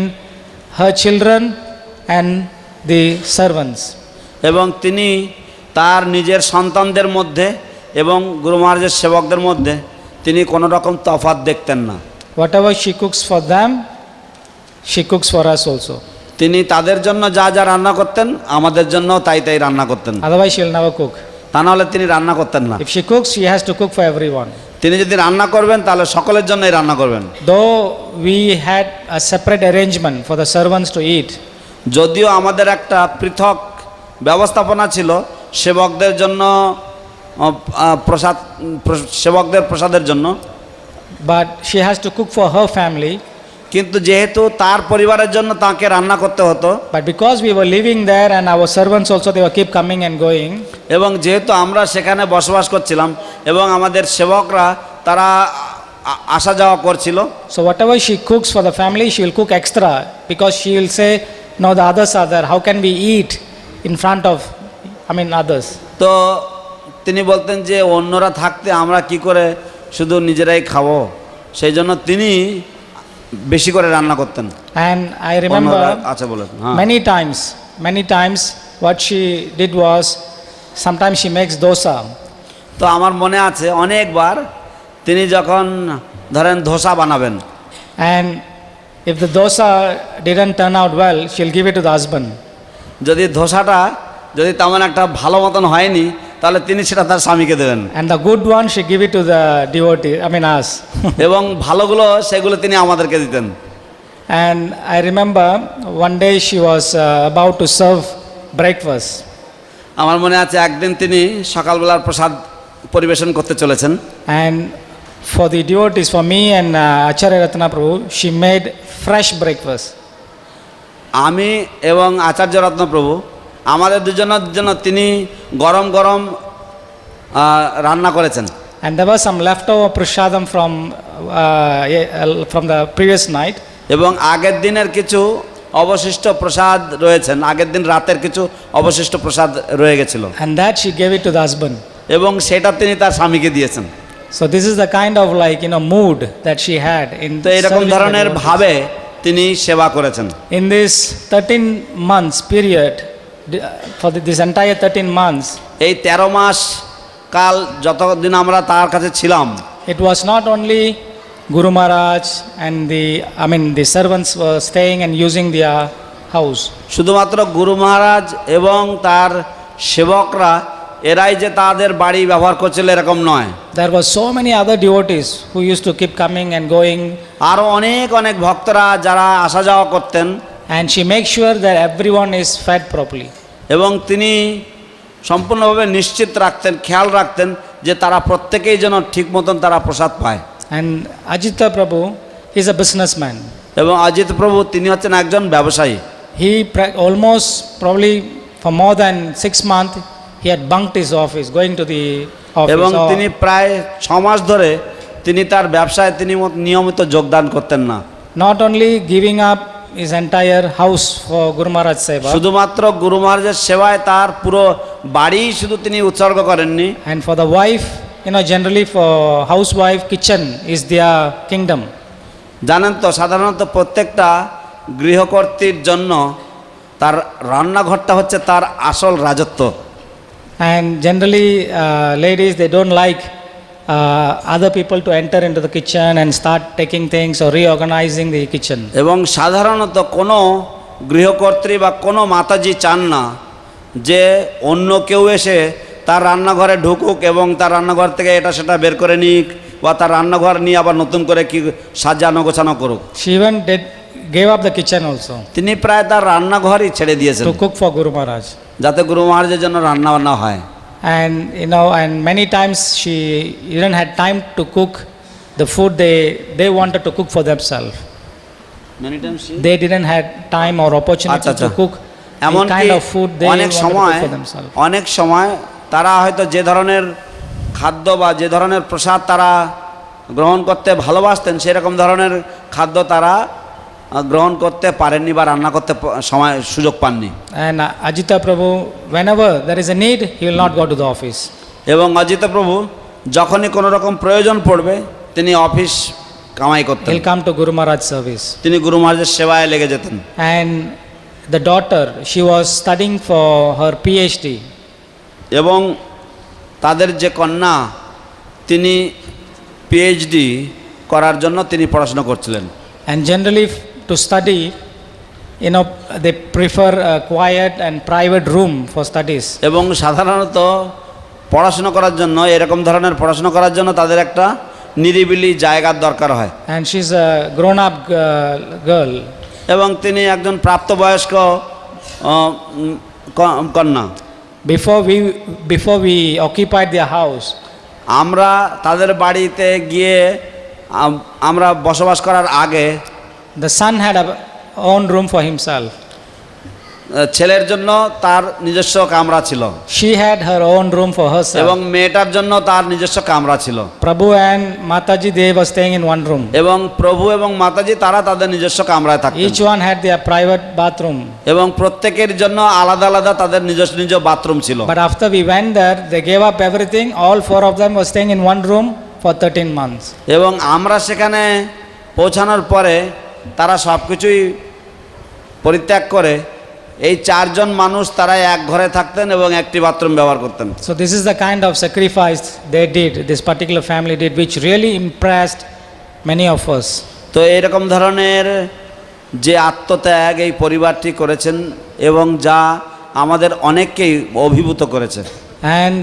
her children and the servants. এবং তিনি তার নিজের সন্তানদের মধ্যে এবং গুরু মহারাজের সেবকদের মধ্যে তিনি কোনো রকম তফাৎ দেখতেন না। Whatever she cooks for them, she cooks for us also. তিনি তাদের জন্য যা যা রান্না করতেন আমাদের জন্য তাই রান্না করতেন, Otherwise she will never cook. তা নাহলে তিনি রান্না করতেন না। If she cooks, she has to cook for everyone. তিনি যদি রান্না করবেন তাহলে সকলের জন্যই রান্না করবেন। Though we had a separate arrangement for the servants to eat, যদিও আমাদের একটা পৃথক ব্যবস্থাপনা ছিল সেবকদের জন্য, সেবকদের প্রসাদের জন্য, but she has to cook for her family. কিন্তু যেহেতু তার পরিবারের জন্য তাকে রান্না করতে হতো, But because we were living there and our servants also, they were keep coming and going, এবং যেহেতু আমরা সেখানে বসবাস করছিলাম এবং আমাদের সেবকরা তারা আসা যাওয়া করছিল, so whatever she cooks for the family, she will cook extra, because she will say, no, the others are there, how can we eat in front of others? তো তিনি বলতেন যে অন্যরা থাকতে আমরা কি করে শুধু নিজেরাই খাবো, সেই জন্য তিনি বেশি করে রান্না করতেন। And I remember আচ্ছা বলেন। হ্যাঁ, many times what she did was, sometimes she makes dosa, তো আমার মনে আছে অনেকবার তিনি যখন ধরেন ধোসা বানাবেন, and if the dosa didn't turn out well, she'll give it to the husband. যদি ধোসাটা যদি তেমন একটা ভালো মতন হয়নি তাহলে তিনি সেটা তার স্বামীকে দেবেন, And the good one, she give it to the devotee, us. এবং ভালোগুলো সেগুলো তিনি আমাদেরকে দিতেন। And I remember one day she was about to serve breakfast, আমার মনে আছে একদিন তিনি সকালবেলার প্রসাদ পরিবেশন করতে চলেছেন, and for the devotees, for me and Acharya Ratna Prabhu, she made fresh breakfast. আমি এবং আচার্য রত্ন প্রভু আমাদের দুজনের জন্য তিনি গরম গরম রান্না করেছেন। And there was some leftover prasadam from the previous night, এবং আগের দিনের কিছু অবশিষ্ট প্রসাদ রয়েছেন, আগের দিন রাতের কিছু অবশিষ্ট প্রসাদ রয়ে গেছিল, and that she gave it to the husband. এবং সেটা তিনি তার স্বামীকে দিয়েছেন। So this is the kind of mood that she had in তো এরকম serving the ধরনের devotees. ভাবে তিনি সেবা করেছেন। In this 13 months period, for this entire 13 months, এই 13 মাস কাল যতদিন আমরা তার কাছে ছিলাম, it was not only Guru Maharaj and the servants were staying and using their house. শুধুমাত্র গুরু মহারাজ এবং তার সেবকরা এরাই যে তাদের বাড়ি ব্যবহার করছিল এরকম নয়, There were so many other devotees who used to keep coming and going, আরও অনেক ভক্তরা যারা আসা যাওয়া করতেন, and she makes sure that everyone is fed properly. এবং তিনি সম্পূর্ণভাবে নিশ্চিত রাখতেন, খেয়াল রাখতেন যে তারা প্রত্যেকেই যেন ঠিক মতন তারা প্রসাদ পায়। And Ajita Prabhu is a businessman. এবং অজিত প্রভু তিনি হচ্ছেন একজন ব্যবসায়ী। He almost probably for more than 6 months he had bunked his office, going to the office. এবং তিনি প্রায় 6 মাস ধরে তিনি তার ব্যবসায় তিনি নিয়মিত যোগদান করতেন না। Not only giving up his entire house for Guru Maharaj Seva. শুধুমাত্র গুরু মহারাজের সেবায় তার পুরো বাড়ি শুধু তিনি উৎসর্গ করেননি, And for the wife, generally for housewife, kitchen is their kingdom. জানেন তো সাধারণত প্রত্যেকটা গৃহকর্ত্রীর জন্য তার রান্নাঘরটা হচ্ছে তার আসল রাজত্ব। And generally, ladies, they don't like other people to enter into the kitchen and start taking things or reorganizing the kitchen. এবং সাধারণত কোনো গৃহকর্ত্রী বা কোনো মাতাজি চান না যে অন্য কেউ এসে তার রান্নাঘরে ঢুকুক এবং তার রান্নাঘর থেকে এটা সেটা বের করে নিক বা তার রান্নাঘর নিয়ে আবার নতুন করে কি সাজানো গোছানো করুক। She even gave up the kitchen also তিনি প্রায় তার রান্নাঘরই ছেড়ে দিয়েছেন to cook for Guru Maharaj. যাতে গুরু মহারাজের জন্য রান্না বান্না হয়। And and many times she didn't had time to cook the food they wanted to cook for themselves. They didn't had time or opportunity to cook the এমনকি kind of food they অনেক wanted to সময় cook for themselves. অনেক সময় তারা হয়তো যে ধরনের খাদ্য বা যে ধরনের প্রসাদ তারা গ্রহণ করতে ভালোবাসতেন সেরকম ধরনের খাদ্য তারা গ্রহণ করতে পারেননি বা রান্না করতে সময় সুযোগ পাননি। And Ajita Prabhu, whenever there is a need, he will not go to the office. এবং অজিত প্রভু যখনই কোনো রকম প্রয়োজন পড়বে তিনি অফিস কামাই করতেন, He'll come to Guru Maharaj service. তিনি গুরু মহারাজের সেবায় লেগে যেতেন। And the daughter, she was studying for her PhD. এবং তাদের যে কন্যা তিনি পিএইচডি করার জন্য তিনি পড়াশোনা করছিলেন। And generally to study, they prefer a quiet and private room for studies. এবং সাধারণত পড়াশোনা করার জন্য এরকম ধরনের পড়াশোনা করার জন্য তাদের একটা নিরিবিলি জায়গার দরকার হয়। And she's a grown up girl. এবং তিনি একজন প্রাপ্তবয়স্ক কন্যা। Before we occupied their house, আমরা তাদের বাড়িতে গিয়ে আমরা বসবাস করার আগে the son had a own room for himself. ছেলের জন্য তার নিজস্ব কামরা ছিল, She had her own room for herself. এবং মেয়েটার জন্য তার নিজস্ব কামরা ছিল। Prabhu and Mataji, they were staying in one room. এবং প্রভু এবং মাতাজি তারা তাদের নিজস্ব কামরায় থাকতেন। Each one had their private bathroom. এবং প্রত্যেকের জন্য আলাদা আলাদা তাদের নিজস্ব নিজ বাথরুম ছিল। But after we went there, they gave up everything. All four of them were staying in one room for 13 months. এবং আমরা সেখানে পৌঁছানোর পরে তারা সব কিছুই পরিত্যাগ করে এই চারজন মানুষ তারা এক ঘরে থাকতেন এবং একটি বাথরুম ব্যবহার করতেন। So this is the kind of sacrifice they did, this particular family did, which really impressed many of us. তো এরকম ধরনের যে আত্মত্যাগ এই পরিবারটি করেছেন এবং যা আমাদের অনেককেই অভিভূত করেছে। And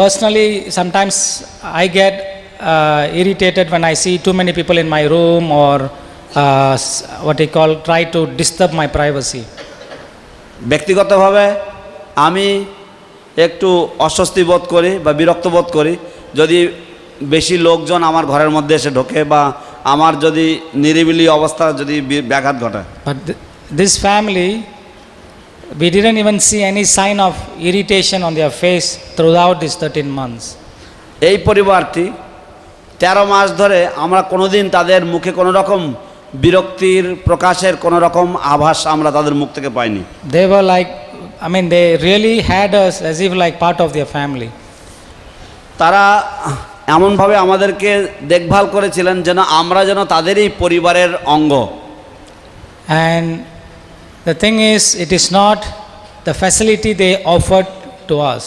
personally, sometimes I get irritated when I see too many people in my room or try to disturb my privacy. ব্যক্তিগতভাবে আমি একটু অস্বস্তি বোধ করি বা বিরক্ত বোধ করি যদি বেশি লোকজন আমার ঘরের মধ্যে এসে ঢোকে বা আমার যদি নিরিবিলি অবস্থা যদি ব্যাঘাত ঘটায়। But this family, we didn't even see any sign of irritation on their face throughout these 13 months. এই পরিবারটি 13 মাস ধরে আমরা কোনোদিন তাদের মুখে কোনো রকম বিরক্তির প্রকাশের কোনো রকম আভাস আমরা তাদের মুখ থেকে পাইনি। They were like, they really had us as if like part of their family. তারা এমনভাবে আমাদেরকে দেখভাল করেছিলেন যেন আমরা যেন তাদেরই পরিবারের অঙ্গ। And the thing is, it is not the facility they offered to us.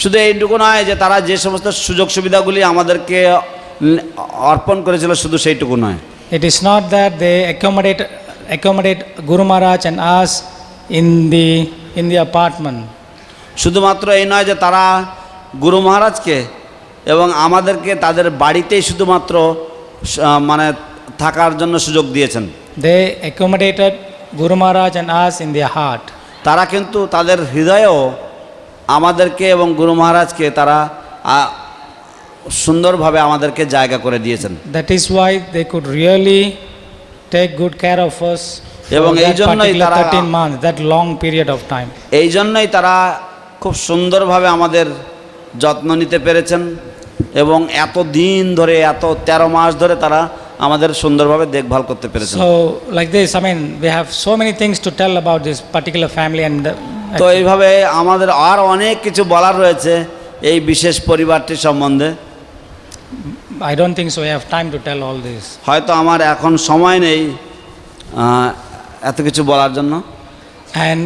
শুধু এইটুকু নয় যে তারা যে সমস্ত সুযোগ সুবিধাগুলি আমাদেরকে অর্পণ করেছিল শুধু সেইটুকু নয়। It is not that they accommodate Guru Maharaj and us in the apartment. শুধুমাত্র এই নয় যে তারা গুরু মহারাজকে এবং আমাদেরকে তাদের বাড়িতেই শুধুমাত্র থাকার জন্য সুযোগ দিয়েছেন। They accommodated Guru Maharaj and us in their heart. তারা কিন্তু তাদের হৃদয়েও আমাদেরকে এবং গুরু মহারাজকে তারা সুন্দরভাবে আমাদেরকে জায়গা করে দিয়েছেন। That is why they could really take good care of us এবং for এই that জন্যই particular তারা 13 months, that long period of time. এই জন্যই তারা খুব সুন্দরভাবে আমাদের যত্ন নিতে পেরেছেন এবং এত দিন ধরে এত 13 মাস ধরে তারা আমাদের সুন্দরভাবে দেখভাল করতে পেরেছেন। So, like this, I mean, we have so many things to tell about this particular family, and তো এইভাবে আমাদের আর অনেক কিছু বলার রয়েছে এই বিশেষ পরিবারটির সম্বন্ধে। I don't think so. We have time to tell all this. হয়তো আমার এখন সময় নেই এত কিছু বলার জন্য। And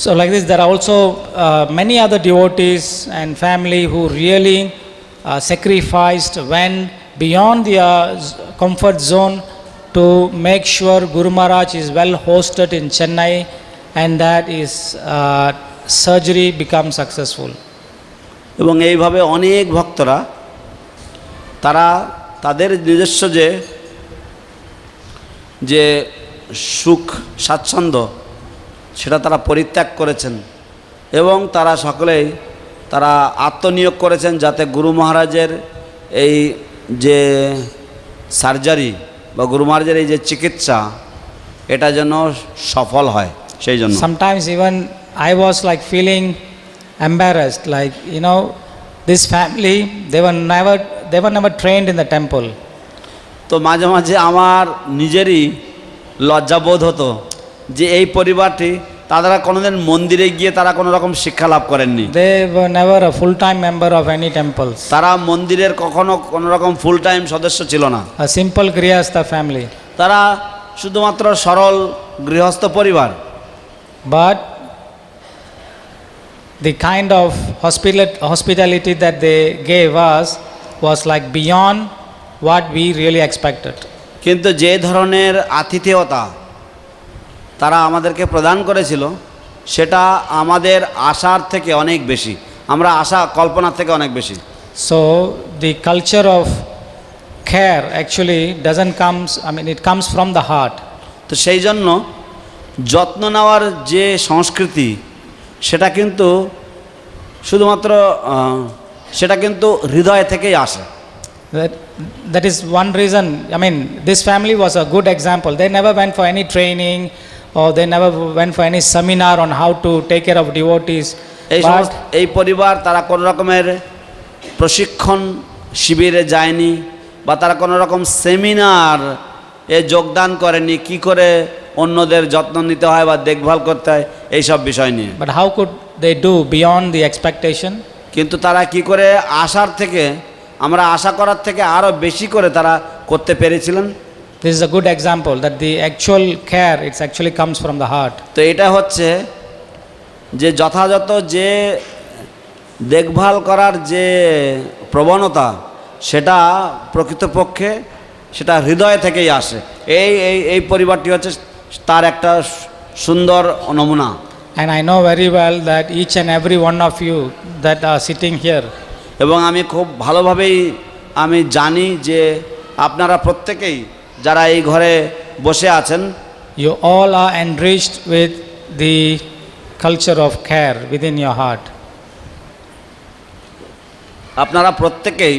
so, like this, there are also many other devotees and family who really sacrificed, went beyond their comfort zone to make sure Guru Maharaj is well hosted in Chennai and that his surgery becomes successful. এবং এইভাবে অনেক ভক্তরা তারা তাদের নিজস্ব যে সুখ স্বাচ্ছন্দ্য সেটা তারা পরিত্যাগ করেছেন এবং তারা সকলেই তারা আত্মনিয়োগ করেছেন যাতে গুরু মহারাজের এই যে সার্জারি বা গুরু মহারাজের এই যে চিকিৎসা এটা যেন সফল হয় সেই জন্য। Sometimes even I was like feeling embarrassed, like, you know, this family, they were never trained in the temple. তো মাঝে মাঝে আমার নিজেরই লজ্জাবোধ হতো যে এই পরিবারটি তারা কোনোদিন মন্দিরে গিয়ে তারা কোনো রকম শিক্ষা লাভ করেননি। They were never a full-time member of any temples. তারা মন্দিরের কখনো কোনো রকম ফুল টাইম সদস্য ছিল না। A simple Grihastha family. তারা শুধুমাত্র সরল গৃহস্থ পরিবার। But the kind of hospitality that they gave us was like beyond what we really expected. কিন্তু যে ধরনের আতিথেয়তা তারা আমাদেরকে প্রদান করেছিল সেটা আমাদের আশার থেকে অনেক বেশি, আমরা আশা কল্পনার থেকে অনেক বেশি। So the culture of care actually doesn't comes, I mean, it comes from the heart. তো সেই জন্য যত্ন নেওয়ার যে সংস্কৃতি সেটা কিন্তু শুধুমাত্র সেটা কিন্তু হৃদয় থেকেই আসে। That is one reason, I mean, this family was a good example. They never went for any training or they never went for any seminar on how to take care of devotees. এই পরিবার তারা কোনো রকমের প্রশিক্ষণ শিবিরে যায়নি বা তারা কোনো রকম সেমিনার এ যোগদান করেনি কি করে অন্যদের যত্ন নিতে হয় বা দেখভাল করতে হয় এইসব বিষয় নিয়ে। But how could they do beyond the expectation? কিন্তু তারা কি করে আশার থেকে, আমরা আশা করার থেকে আরও বেশি করে তারা করতে পেরেছিলেন। This is a good example that the actual care, it actually comes from the heart. তো এটা হচ্ছে যে যথাযথ যে দেখভাল করার যে প্রবণতা সেটা প্রকৃতপক্ষে সেটা হৃদয় থেকেই আসে। এই পরিবারটি হচ্ছে তার একটা সুন্দর নমুনা। And I know very well that each and every one of you that are sitting here, এবং আমি খুব ভালোভাবেই আমি জানি যে আপনারা প্রত্যেকেই যারা এই ঘরে বসে আছেন, you all are enriched with the culture of care within your heart. আপনারা প্রত্যেকেই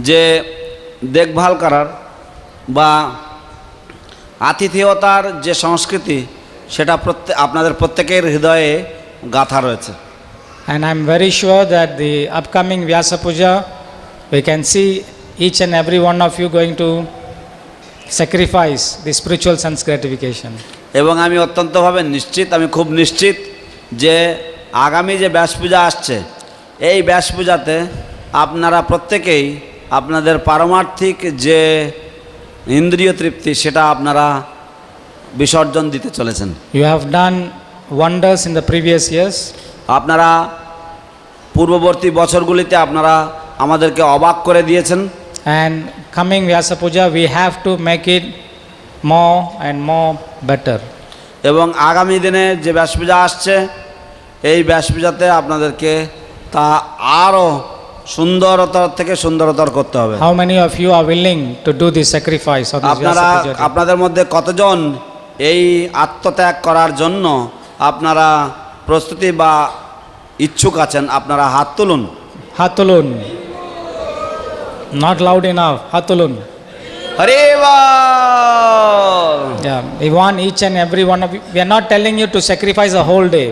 যে দেখভাল করার বা আতিথেয়তার যে সংস্কৃতি সেটা আপনাদের প্রত্যেকের হৃদয়ে গাঁথা রয়েছে। And I'm very sure that the upcoming Vyasa Puja, we can see each and every one of you going to sacrifice the spiritual sense gratification. এবং আমি অত্যন্তভাবে নিশ্চিত, আমি খুব নিশ্চিত যে আগামী যে ব্যাস পূজা আসছে এই ব্যাস পূজাতে আপনারা প্রত্যেকেই আপনাদের পারমার্থিক যে ইন্দ্রিয় তৃপ্তি সেটা আপনারা বিসর্জন দিতে চলেছেন। You have done wonders in the previous years. আপনারা পূর্ববর্তী বছরগুলিতে আপনারা আমাদেরকে অবাক করে দিয়েছেন। And coming Vyasa Puja, we have to make it more and more better. এবং আগামী দিনে যে ব্যাস পূজা আসছে এই ব্যাস পূজাতে আপনাদেরকে তা আরও সুন্দরতর থেকে সুন্দরতর করতে হবে। How many of you are willing to do this sacrifice on this Vyasa Puja day? আপনাদের মধ্যে কতজন এই আত্মত্যাগ করার জন্য আপনারা প্রস্তুতি বা ইচ্ছুক আছেন? আপনারা হাত তুলুন। Hatulun. Not loud enough. Hatulun. Hare ball. Yeah, we want each and every one of you. We are not telling you to sacrifice a whole day.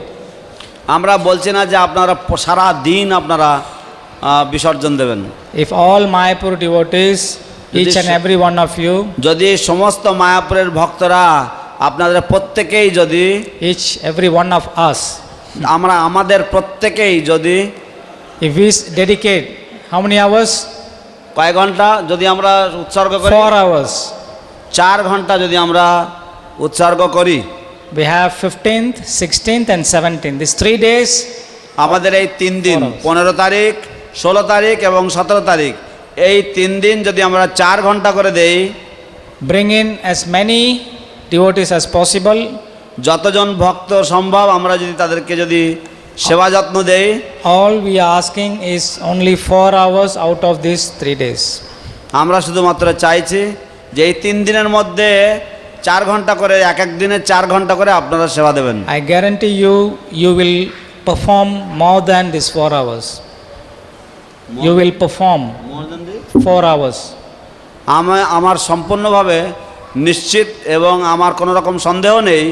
আমরা বলছি না যে আপনারা সারা দিন আপনারা বিসর্জন দেবেন। If all Mayapur devotees, each and every one of you, যদি সমস্ত মায়াপুরের ভক্তরা আপনাদের প্রত্যেকেই যদি each every one of us, আমাদের প্রত্যেকেই যদি if we dedicate how many hours? কয় ঘন্টা যদি আমরা উৎসর্গ করি, 4 hours. 4 ঘন্টা যদি আমরা উৎসর্গ করি, We have 15th, 16th and 17th. These 3 days, আমাদের এই 3 দিন 4 hours. 15 তারিখ, 16 তারিখ এবং 17 তারিখ, এই 3 দিন যদি আমরা 4 ঘন্টা করে দেই, bring in as many devotees as possible. যতজন ভক্ত সম্ভব আমরা যদি তাদেরকে যদি সেবা যত্ন দেই, All we are asking is only 4 hours out of these 3 days. আমরা শুধুমাত্র চাইছি যে এই 3 দিনের মধ্যে 4 ঘন্টা করে, এক এক দিনে 4 ঘন্টা করে আপনারা সেবা দেবেন। I guarantee you, you will perform more than these 4 hours. You will perform 4 hours. আমার সম্পূর্ণভাবে নিশ্চিত এবং আমার কোনো রকম সন্দেহ নেই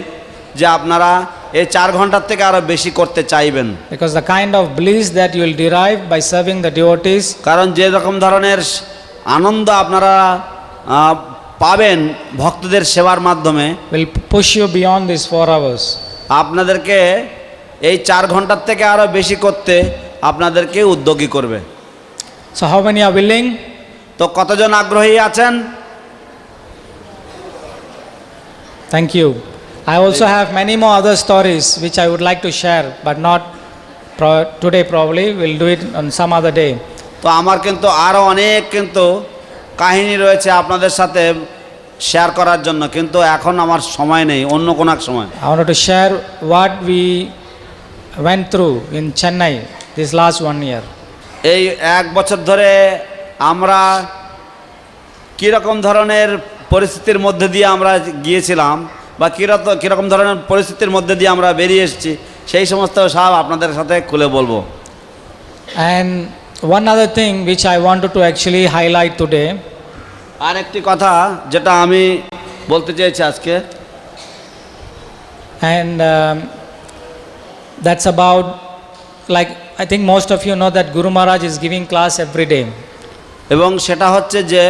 যে আপনারা এই 4 ঘন্টার থেকে আরও বেশি করতে চাইবেন। Because the kind of bliss that you will derive by serving the devotees কারণ যে রকম ধরনের আনন্দ আপনারা পাবেন ভক্তদের সেবার মাধ্যমে, will push you beyond these 4 hours. আপনাদেরকে এই 4 ঘন্টার থেকে আরও বেশি করতে আপনাদেরকে উদ্যোগী করবে। So how many are willing? তো কতজন আগ্রহী আছেন? Thank you. I also have many more other stories which I would like to share, but not today probably. We'll do it on some other day. তো আমার কিন্তু আরও অনেক কিন্তু কাহিনী রয়েছে আপনাদের সাথে শেয়ার করার জন্য, কিন্তু এখন আমার সময় নেই, অন্য কোনো এক সময়। I wanted to share what we went through in Chennai this last 1 year. এই 1 বছর ধরে আমরা কীরকম ধরনের পরিস্থিতির মধ্যে দিয়ে আমরা গিয়েছিলাম বা কীরকম ধরনের পরিস্থিতির মধ্যে দিয়ে আমরা বেরিয়ে এসেছি, সেই সমস্ত সব আপনাদের সাথে খুলে বলবো। And one other thing which I wanted to actually highlight today, আর একটি কথা যেটা আমি বলতে চেয়েছি আজকে, and that's about, like, I think most of you know that Guru Maharaj is giving class every day. এবং সেটা হচ্ছে যে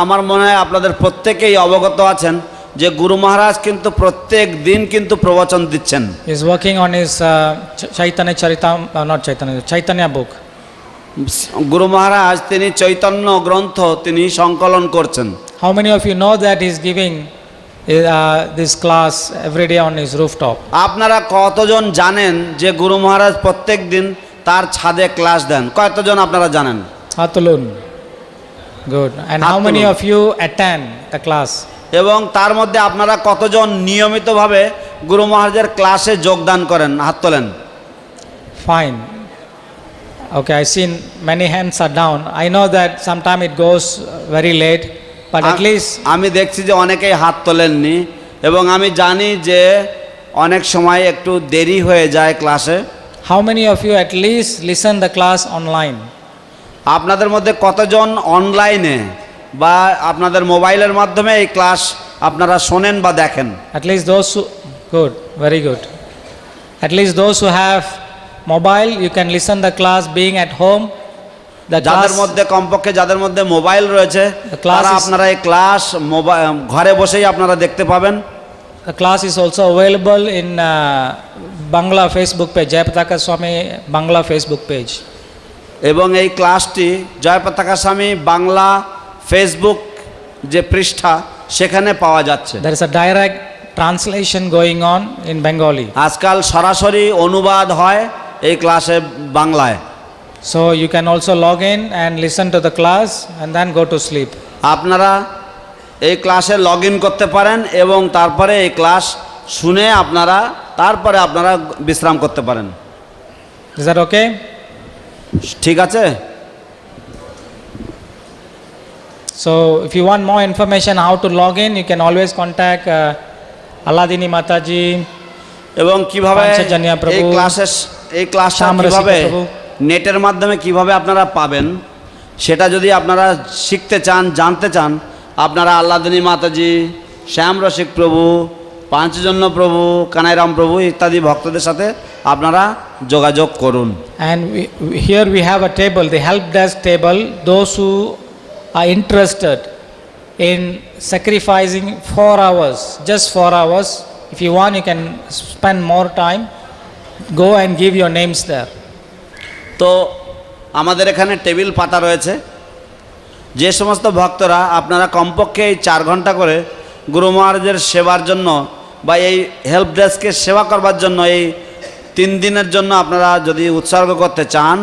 আমার মনে হয় আপনাদের প্রত্যেকেই অবগত আছেন যে গুরু মহারাজ কিন্তু প্রত্যেক দিন কিন্তু প্রবচন দিচ্ছেন। He is working on his Chaitanya book. গুরু মহারাজ তিনি চৈতন্য গ্রন্থ তিনি সংকলন করছেন। How many of you know that he is giving this class every day on his rooftop? আপনারা কতজন জানেন যে গুরু মহারাজ প্রত্যেক দিন তার ছাদে ক্লাস দেন? কতজন আপনারা জানেন? Hatulun. Good. And how many Hatulun. of you attend the class? এবং তার মধ্যে আপনারা কতজন নিয়মিতভাবে গুরু মহারাজের ক্লাসে যোগদান করেন? হাত তোলেন। Fine. Okay, I seen many hands are down. I know that sometime it goes very late, but at least আমি দেখছি যে অনেকেই হাত তোলেননি এবং আমি জানি যে অনেক সময় একটু দেরি হয়ে যায় ক্লাসে। how many of you at least listen the class online? আপনাদের মধ্যে কতজন অনলাইনে বা আপনাদের মোবাইলের মাধ্যমে এই ক্লাস আপনারা শোনেন বা দেখেন? At least those who, good, very good. At least those who have mobile, you can listen the class being at home. The যাদের class, মধ্যে কমপক্ষে যাদের মধ্যে মোবাইল রয়েছে The class তারা is- আপনারা এই ক্লাস ঘরে বসেই আপনারা দেখতে পাবেন। the class is also available in Bangla Facebook page, Jayapataka Swami Bangla Facebook page. এবং এই ক্লাসটি জয়পতাকা স্বামী বাংলা ফেসবুক যে পৃষ্ঠা সেখানে পাওয়া যাচ্ছে। There is a direct translation going on in Bengali. আজকাল সরাসরি অনুবাদ হয় এই ক্লাসে বাংলায়। So you can also log in and listen to the class and then go to sleep. আপনারা এই ক্লাসে লগ ইন করতে পারেন এবং তারপরে এই ক্লাস শুনে তারপরে আপনারা বিশ্রাম করতে পারেন। Is that okay? ঠিক আছে? So if you want more information how to log in, you can always contact Aladini Mataji. এবং কিভাবে পাঞ্চজনিয়া প্রভু, এই ক্লাসটা শ্যামরসিকা কিভাবে প্রভু। নেটের মাধ্যমে কিভাবে আপনারা পাবেন সেটা যদি আপনারা শিখতে চান, জানতে চান, আপনারা আল্লাদিনী মাতাজি, শ্যাম রসিক প্রভু, পাঞ্চজন্য প্রভু, কানাইরাম প্রভু ইত্যাদি ভক্তদের সাথে আপনারা যোগাযোগ করুন। And here we have a table, the help desk table. Those who are interested in sacrificing 4 hours, just 4 hours. If you want, you can spend more time. Go and give your names there. তো আমাদের এখানে table পাতা রয়েছে। যে সমস্ত ভক্তরা আপনারা কমপক্ষে এই 4 ঘন্টা করে গুরু মহারাজের সেবার জন্য বা এই হেল্প ডেস্কে সেবা করবার জন্য এই 3 দিনের জন্য আপনারা যদি উৎসর্গ করতে চান,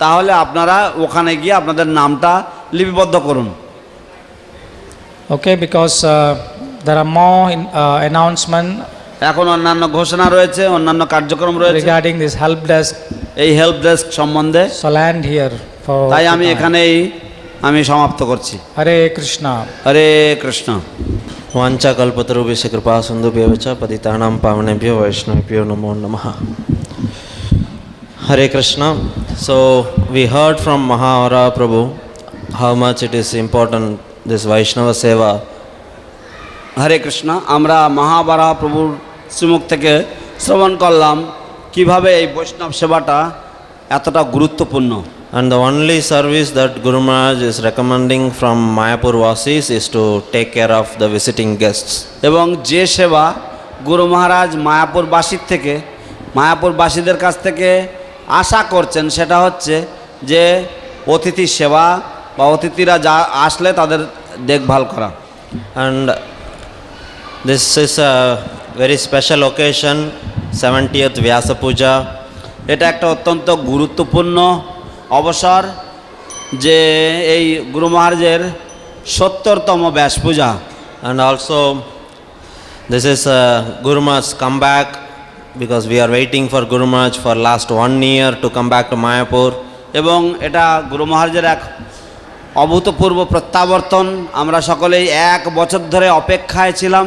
তাহলে আপনারা ওখানে গিয়ে আপনাদের নামটা লিপিবদ্ধ করুন। Okay, because there are more announcement এখন অন্যান্য ঘোষণা রয়েছে, অন্যান্য কার্যক্রম রয়েছে regarding this help desk. এই হেল্প ডেস্ক সম্বন্ধে। So land here for. তাই আমি এখানেই সমাপ্ত করছি। Hare Krishna. হরে কৃষ্ণ। वाञ्छाकल्पतरुभ्यश्च कृपा सिन्धुभ्यः च पतितानां पावनेभ्यो वैष्णवेभ्यो नमो नमः। Hare Krishna. So we heard from Mahavara Prabhu how much it is important this Vaishnava Seva. হরে কৃষ্ণ। আমরা মহাবারাহ প্রভুর শ্রীমুখ থেকে শ্রবণ করলাম কিভাবে এই বৈষ্ণব সেবাটা এতটা গুরুত্বপূর্ণ। And the only service that Guru Maharaj is recommending from Mayapur Vasis is to take care of the visiting guests. এবং যে সেবা গুরু মহারাজ মায়াপুরবাসীর থেকে, মায়াপুরবাসীদের কাছ থেকে আশা করছেন, সেটা হচ্ছে যে অতিথি সেবা বা অতিথিরা যা আসলে তাদের দেখভাল করা। And this is a very special occasion, 70th Vyasa Puja. এটা একটা অত্যন্ত গুরুত্বপূর্ণ অবসর যে এই গুরু মহারাজের 70তম ব্যাস পূজা। And also this is Guru Maharaj's comeback, because we are waiting for Guru Maharaj for last 1 year to come back to Mayapur. এবং এটা গুরু মহারাজের এক অভূতপূর্ব প্রত্যাবর্তন। আমরা সকলেই 1 বছর ধরে অপেক্ষায় ছিলাম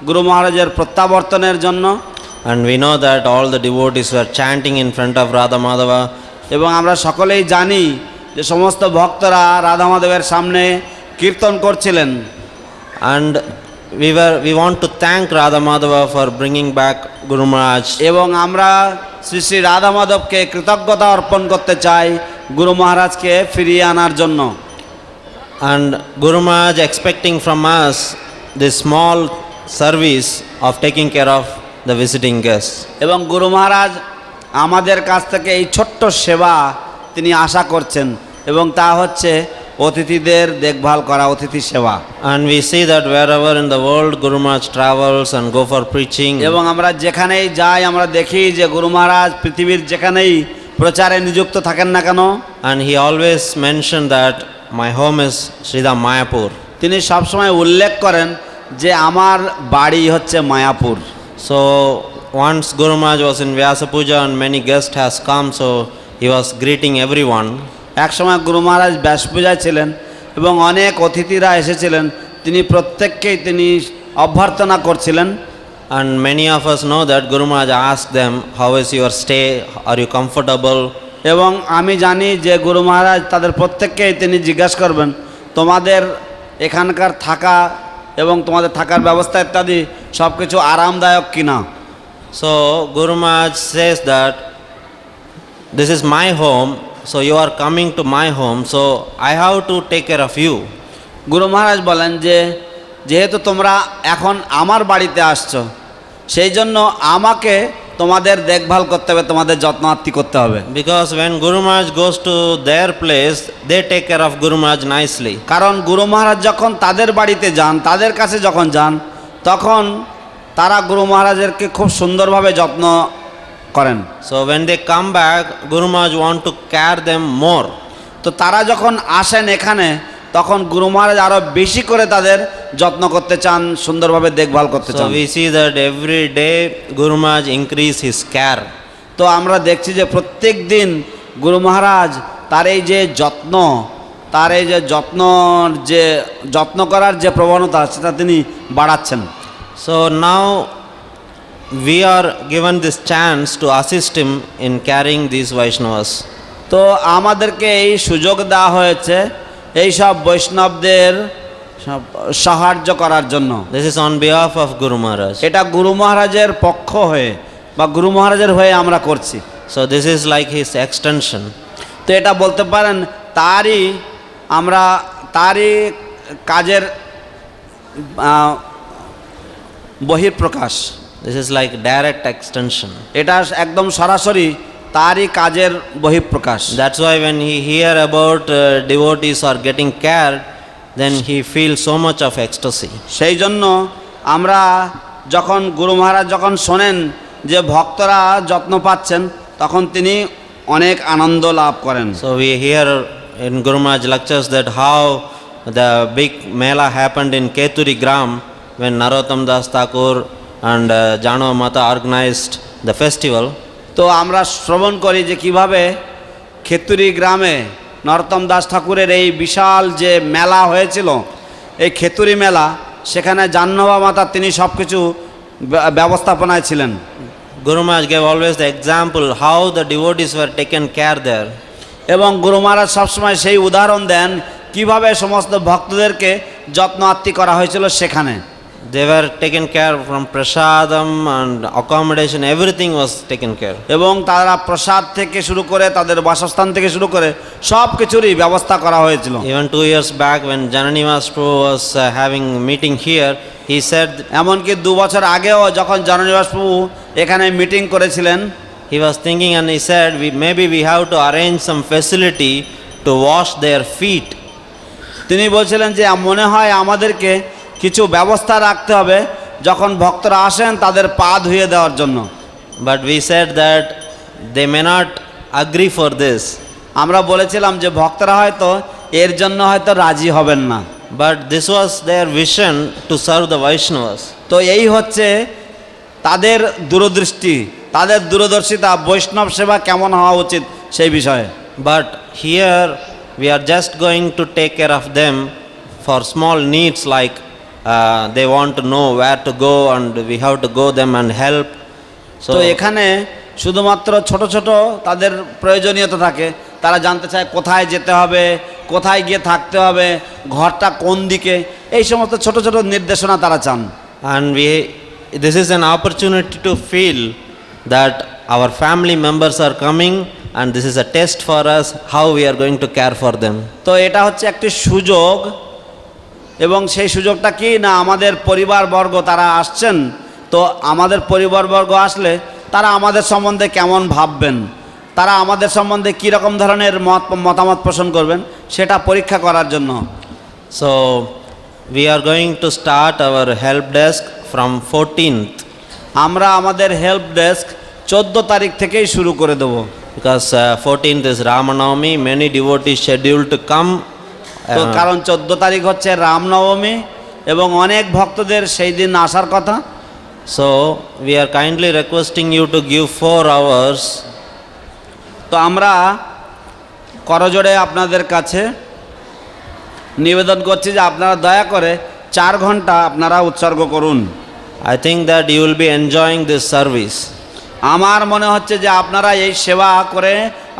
গুরু মহারাজের প্রত্যাবর্তনের জন্য। And we know that all the devotees were chanting in front of Radha Madhava. এবং আমরা সকলেই জানি যে সমস্ত ভক্তরা রাধা মাধবের সামনে কীর্তন করছিলেন। And we want to thank Radha Madhava for bringing back Guru Maharaj. এবং আমরা শ্রী শ্রী রাধা মাধবকে কৃতজ্ঞতা অর্পণ করতে চাই গুরু মহারাজকে ফিরিয়ে আনার জন্য। And Guru Maharaj expecting from us this small service of taking care of the visiting guests. এবং গুরু মহারাজ আমাদের কাছ থেকে এই ছোট্ট সেবা তিনি আশা করছেন, এবং তা হচ্ছে অতিথিদের দেখভাল করা, অতিথি সেবা। And we see that wherever in the world Guru Maharaj travels and go for preaching. এবং আমরা যেখানেই যাই আমরা দেখি যে গুরু মহারাজ পৃথিবীর যেখানেই প্রচারে নিযুক্ত থাকেন না কেন, And he always mentioned that my home is Sridham Mayapur. তিনি সবসময় উল্লেখ করেন যে আমার বাড়ি হচ্ছে Mayapur. So once Guru Maharaj was in Vyasa Puja and many guests has come, so he was greeting everyone. এক সময় গুরু মহারাজ ব্যাস পূজায় ছিলেন এবং অনেক অতিথিরা এসেছিলেন, তিনি প্রত্যেককেই তিনি অভ্যর্থনা করছিলেন। And many of us know that Guru Maharaj asked them, how is your stay? Are you comfortable? এবং আমি জানি যে গুরু মহারাজ তাদের প্রত্যেককেই তিনি জিজ্ঞাসা করবেন, তোমাদের এখানকার থাকা এবং তোমাদের থাকার ব্যবস্থা ইত্যাদি সব কিছু আরামদায়ক কিনা। So Guru Maharaj says that this is my home, so you are coming to my home, so I have to take care of you. গুরু মহারাজ বলেন যে যেহেতু তোমরা এখন আমার বাড়িতে আসছো, সেই জন্য আমাকে তোমাদের দেখভাল করতে হবে, তোমাদের যত্নার্থী করতে হবে। Because when Guru Maharaj goes to their place, they take care of Guru Maharaj nicely. কারণ গুরু মহারাজ যখন তাদের বাড়িতে যান, তাদের কাছে যখন যান, তখন তারা গুরু মহারাজেরকে খুব সুন্দরভাবে যত্ন করেন। So when they come back, Guru Maharaj want to care them more. তো তারা যখন আসেন এখানে, তখন গুরু মহারাজ আরো বেশি করে তাদের যত্ন করতে চান, সুন্দরভাবে দেখভাল করতে চান। So we see that every day Guru Maharaj increase his care. তো আমরা দেখছি যে প্রত্যেক দিন গুরু মহারাজ তার এই যে যত্ন, তার এই যে যত্ন করার যে প্রবণতা, সেটা তিনি বাড়াচ্ছেন। So now we are given this chance to assist him in carrying these Vaishnavas. তো আমাদেরকে এই সুযোগ দেওয়া হয়েছে এই সব বৈষ্ণবদের সাহায্য করার জন্য। This is on behalf of Guru Maharaj. এটা গুরু মহারাজের পক্ষ হয়ে বা গুরু মহারাজের হয়ে আমরা করছি। So this is like his extension. তো এটা বলতে পারেন তারই কাজের বহিঃপ্রকাশ। This is like direct extension. এটা একদম সরাসরি তারই কাজের বহিঃপ্রকাশ। That's why when he hear about devotees are getting cared, then he feels so much of ecstasy. সেই জন্য আমরা যখন গুরু মহারাজ যখন শোনেন যে ভক্তরা যত্ন পাচ্ছেন, তখন তিনি অনেক আনন্দ লাভ করেন। So we hear in Guru Maharaj lectures that how the big mela happened in Keturi Gram when Narottam Das Thakur and Jano Mata organized the festival. তো আমরা শ্রবণ করি যে কিভাবে খেতুরি গ্রামে নরোত্তম দাস ঠাকুরের এই বিশাল যে মেলা হয়েছিল, এই খেতুরি মেলা, সেখানে জাহ্নবা মাতা তিনি সব কিছু ব্যবস্থাপনায় ছিলেন। Guru Maharaj gave always the example how the devotees were taken care there. এবং গুরু মহারাজ সবসময় সেই উদাহরণ দেন কিভাবে সমস্ত ভক্তদেরকে যত্ন আত্তি করা হয়েছিল সেখানে। They were taken care from prasadam and accommodation, everything was taken care. এবং তারা প্রসাদ থেকে শুরু করে তাদের বাসস্থান থেকে শুরু করে সব কিছুরই ব্যবস্থা করা হয়েছিল। Even 2 years back when Jananivas Prabhu was having meeting here, he said, এমনকি 2 বছর আগেও যখন জননিবাস প্রভু এখানে মিটিং করেছিলেন, he was thinking and he said, maybe we have to arrange some facility to wash their feet. তিনি বলছিলেন যে মনে হয় আমাদেরকে কিছু ব্যবস্থা রাখতে হবে যখন ভক্তরা আসেন তাদের পা ধুয়ে দেওয়ার জন্য। But we said that they may not agree for this. আমরা বলেছিলাম যে ভক্তরা হয়তো এর জন্য হয়তো রাজি হবেন না। But this was their vision to serve the Vaishnavas. তো এই হচ্ছে তাদের দূরদৃষ্টি, তাদের দূরদর্শিতা, বৈষ্ণব সেবা কেমন হওয়া উচিত সেই বিষয়ে। But here we are just going to take care of them for small needs like they want to know where to go and we have to go them and help. তো এখানে শুধুমাত্র ছোট ছোট তাদের প্রয়োজনীয়তা থাকে, তারা জানতে চায় কোথায় যেতে হবে, কোথায় গিয়ে থাকতে হবে, ঘরটা কোন দিকে, এই সমস্ত ছোট ছোট নির্দেশনা তারা চান। And this is an opportunity to feel that our family members are coming and this is a test for us how we are going to care for them. তো এটা হচ্ছে একটি সুযোগ, এবং সেই সুযোগটা কি না, আমাদের পরিবারবর্গ তারা আসছেন, তো আমাদের পরিবারবর্গ আসলে তারা আমাদের সম্বন্ধে কেমন ভাববেন, তারা আমাদের সম্বন্ধে কীরকম ধরনের মতামত পোষণ করবেন সেটা পরীক্ষা করার জন্য। So we are going to start our help desk from 14th. আমরা আমাদের হেল্প ডেস্ক 14 তারিখ থেকেই শুরু করে দেব। Because 14th is Ramanavami, many devotees scheduled to come. তো কারণ 14 তারিখ হচ্ছে রামনবমী এবং অনেক ভক্তদের সেই দিন আসার কথা। So we are kindly requesting you to give 4 hours. তো আমরা করজোড়ে আপনাদের কাছে নিবেদন করছি যে আপনারা দয়া করে 4 ঘন্টা আপনারা উৎসর্গ করুন। I think that you will be enjoying this service. আমার মনে হচ্ছে যে আপনারা এই সেবা করে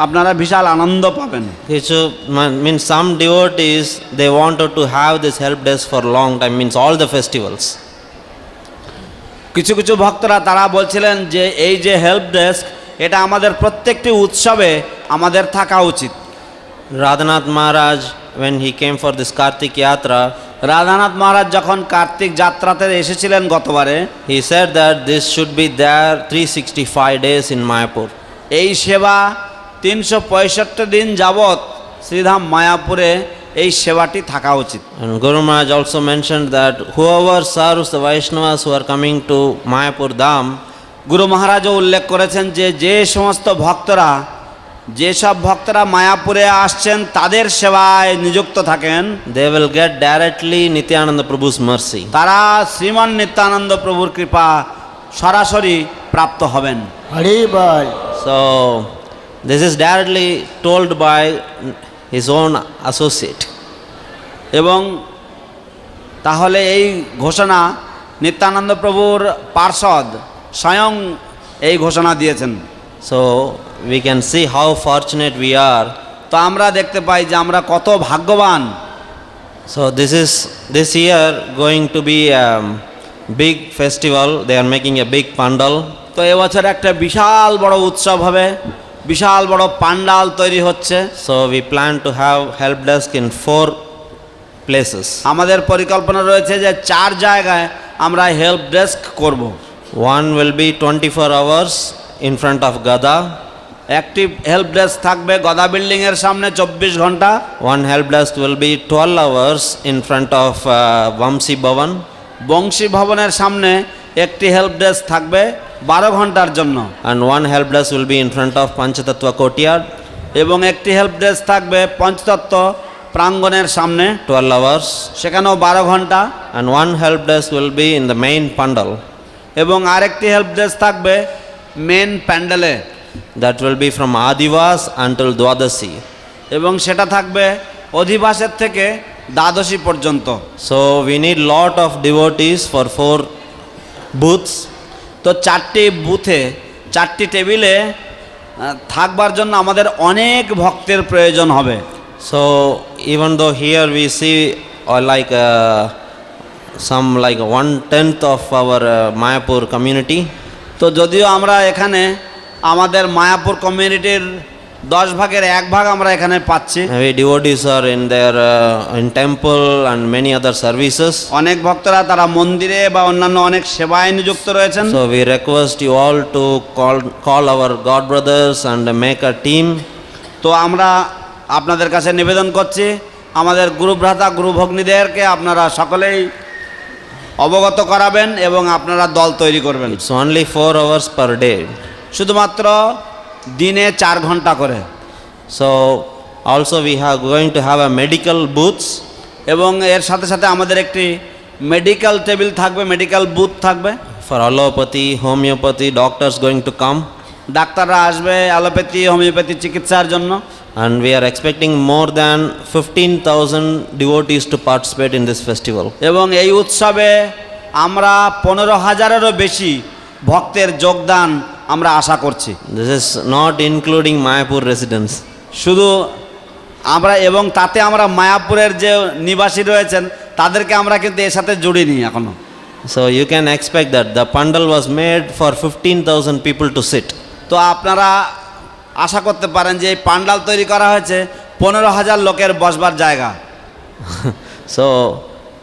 আপনারা বিশাল আনন্দ পাবেন। Means some devotees they wanted to have this help desk for long time, means all the festivals. কিছু কিছু ভক্তরা তারা বলছিলেন যে এই যে হেল্প ডেস্ক এটা আমাদের প্রত্যেকটি উৎসবে আমাদের থাকা উচিত। Radhanath Maharaj when he came for this Kartik Yatra, Radhanath মহারাজ যখন কার্তিক যাত্রাতে এসেছিলেন গতবারে, he said that this should be there 365 days in Mayapur. এই সেবা 365 দিন যাবৎ শ্রীধাম মায়াপুরে এই সেবাটি থাকা উচিত। And Guru Maharaj also mentioned that whoever serves the Vaishnavas who are coming to Mayapur Dham, গুরু মহারাজও উল্লেখ করেছেন যে যেসব ভক্তরা মায়াপুরে আসছেন তাদের সেবায় নিযুক্ত থাকেন, they will get directly Nityananda Prabhu's mercy. তারা শ্রীমান নিত্যানন্দ প্রভুর কৃপা সরাসরি প্রাপ্ত হবেন। হরি বল। So this is directly told by his own associate. এবং তাহলে এই ঘোষণা নিত্যানন্দ প্রভুর পার্ষদ স্বয়ং এই ঘোষণা দিয়েছেন। So we can see how fortunate we are. তো আমরা দেখতে পাই যে আমরা কত ভাগ্যবান So this year going to be a big festival. They are making a big pandal. তো এবছর একটা বিশাল বড় উৎসব হবে, বিশাল বড় পান্ডাল তৈরি হচ্ছে। So we plan to have help desk in 4 places. আমাদের পরিকল্পনা রয়েছে যে 4 জায়গায় আমরা হেল্প ডেস্ক করব। One will be 24 hours in front of Gada. একটি হেল্প ডেস্ক থাকবে গদা বিল্ডিং এর সামনে 24 ঘন্টা। One help desk will be 12 hours in front of Vamsi Bhavan. Banshi ভবনের সামনে একটি হেল্প ডেস্ক থাকবে 12 ঘন্টার জন্য। And one help desk will be in front of Panchatattva Courtyard. এবং একটি হেল্প ডেস্ক থাকবে পঞ্চতত্ত্ব প্রাঙ্গণের সামনে 12 hours. সেখানেও 12 ঘন্টা। And one help desk will be in the main pandal. এবং আরেকটি হেল্প ডেস্ক থাকবে মেন প্যান্ডেলে। That will be from Adivas until Dwadasi. এবং সেটা থাকবে অধিবাসের থেকে দ্বাদশী পর্যন্ত। So we need lot of devotees for 4 booths. তো 4টি বুথে 4টি টেবিলে থাকবার জন্য আমাদের অনেক ভক্তের প্রয়োজন হবে। So even though here we see like some like 1/10 of our Mayapur community. তো যদিও আমরা এখানে আমাদের মায়াপুর কমিউনিটির 10 ভাগের 1 ভাগ আমরা এখানে পাচ্ছি। We devotees are in their in temple and many other services. অনেক ভক্তরা তারা মন্দিরে বা অন্যান্য অনেক সেবায় নিযুক্ত রয়েছেন। So we request you all to call our God brothers and make a team. তো আমরা আপনাদের কাছে নিবেদন করছি আমাদের গুরু ভ্রাতা গুরু ভগ্নীদেরকে আপনারা সকলেই অবগত করাবেন এবং আপনারা দল তৈরি করবেন। It's only 4 hours per day. শুধুমাত্র দিনে 4 ঘন্টা করে। So also we are going to have a medical booths. এবং এর সাথে সাথে আমাদের একটি মেডিকেল টেবিল থাকবে, মেডিকেল বুথ থাকবে। For allopathy, homeopathy, doctors going to come. ডাক্তাররা আসবে অ্যালোপ্যাথি হোমিওপ্যাথি চিকিৎসার জন্য। And we are expecting more than 15,000 devotees to participate in this festival. এবং এই উৎসবে আমরা 15,000-এরও বেশি ভক্তের যোগদান আমরা আশা করছি। This is not including Mayapur residents. শুধু আমরা এবং তাতে আমরা মায়াপুরের যে নিবাসী রয়েছেন তাদেরকে আমরা কিন্তু এর সাথে জুড়িনি এখনো। So you can expect that the pandal was made for 15,000 people to sit. তো আপনারা আশা করতে পারেন যে এই পান্ডাল তৈরি করা হয়েছে 15,000 লোকের বসবার জায়গা। So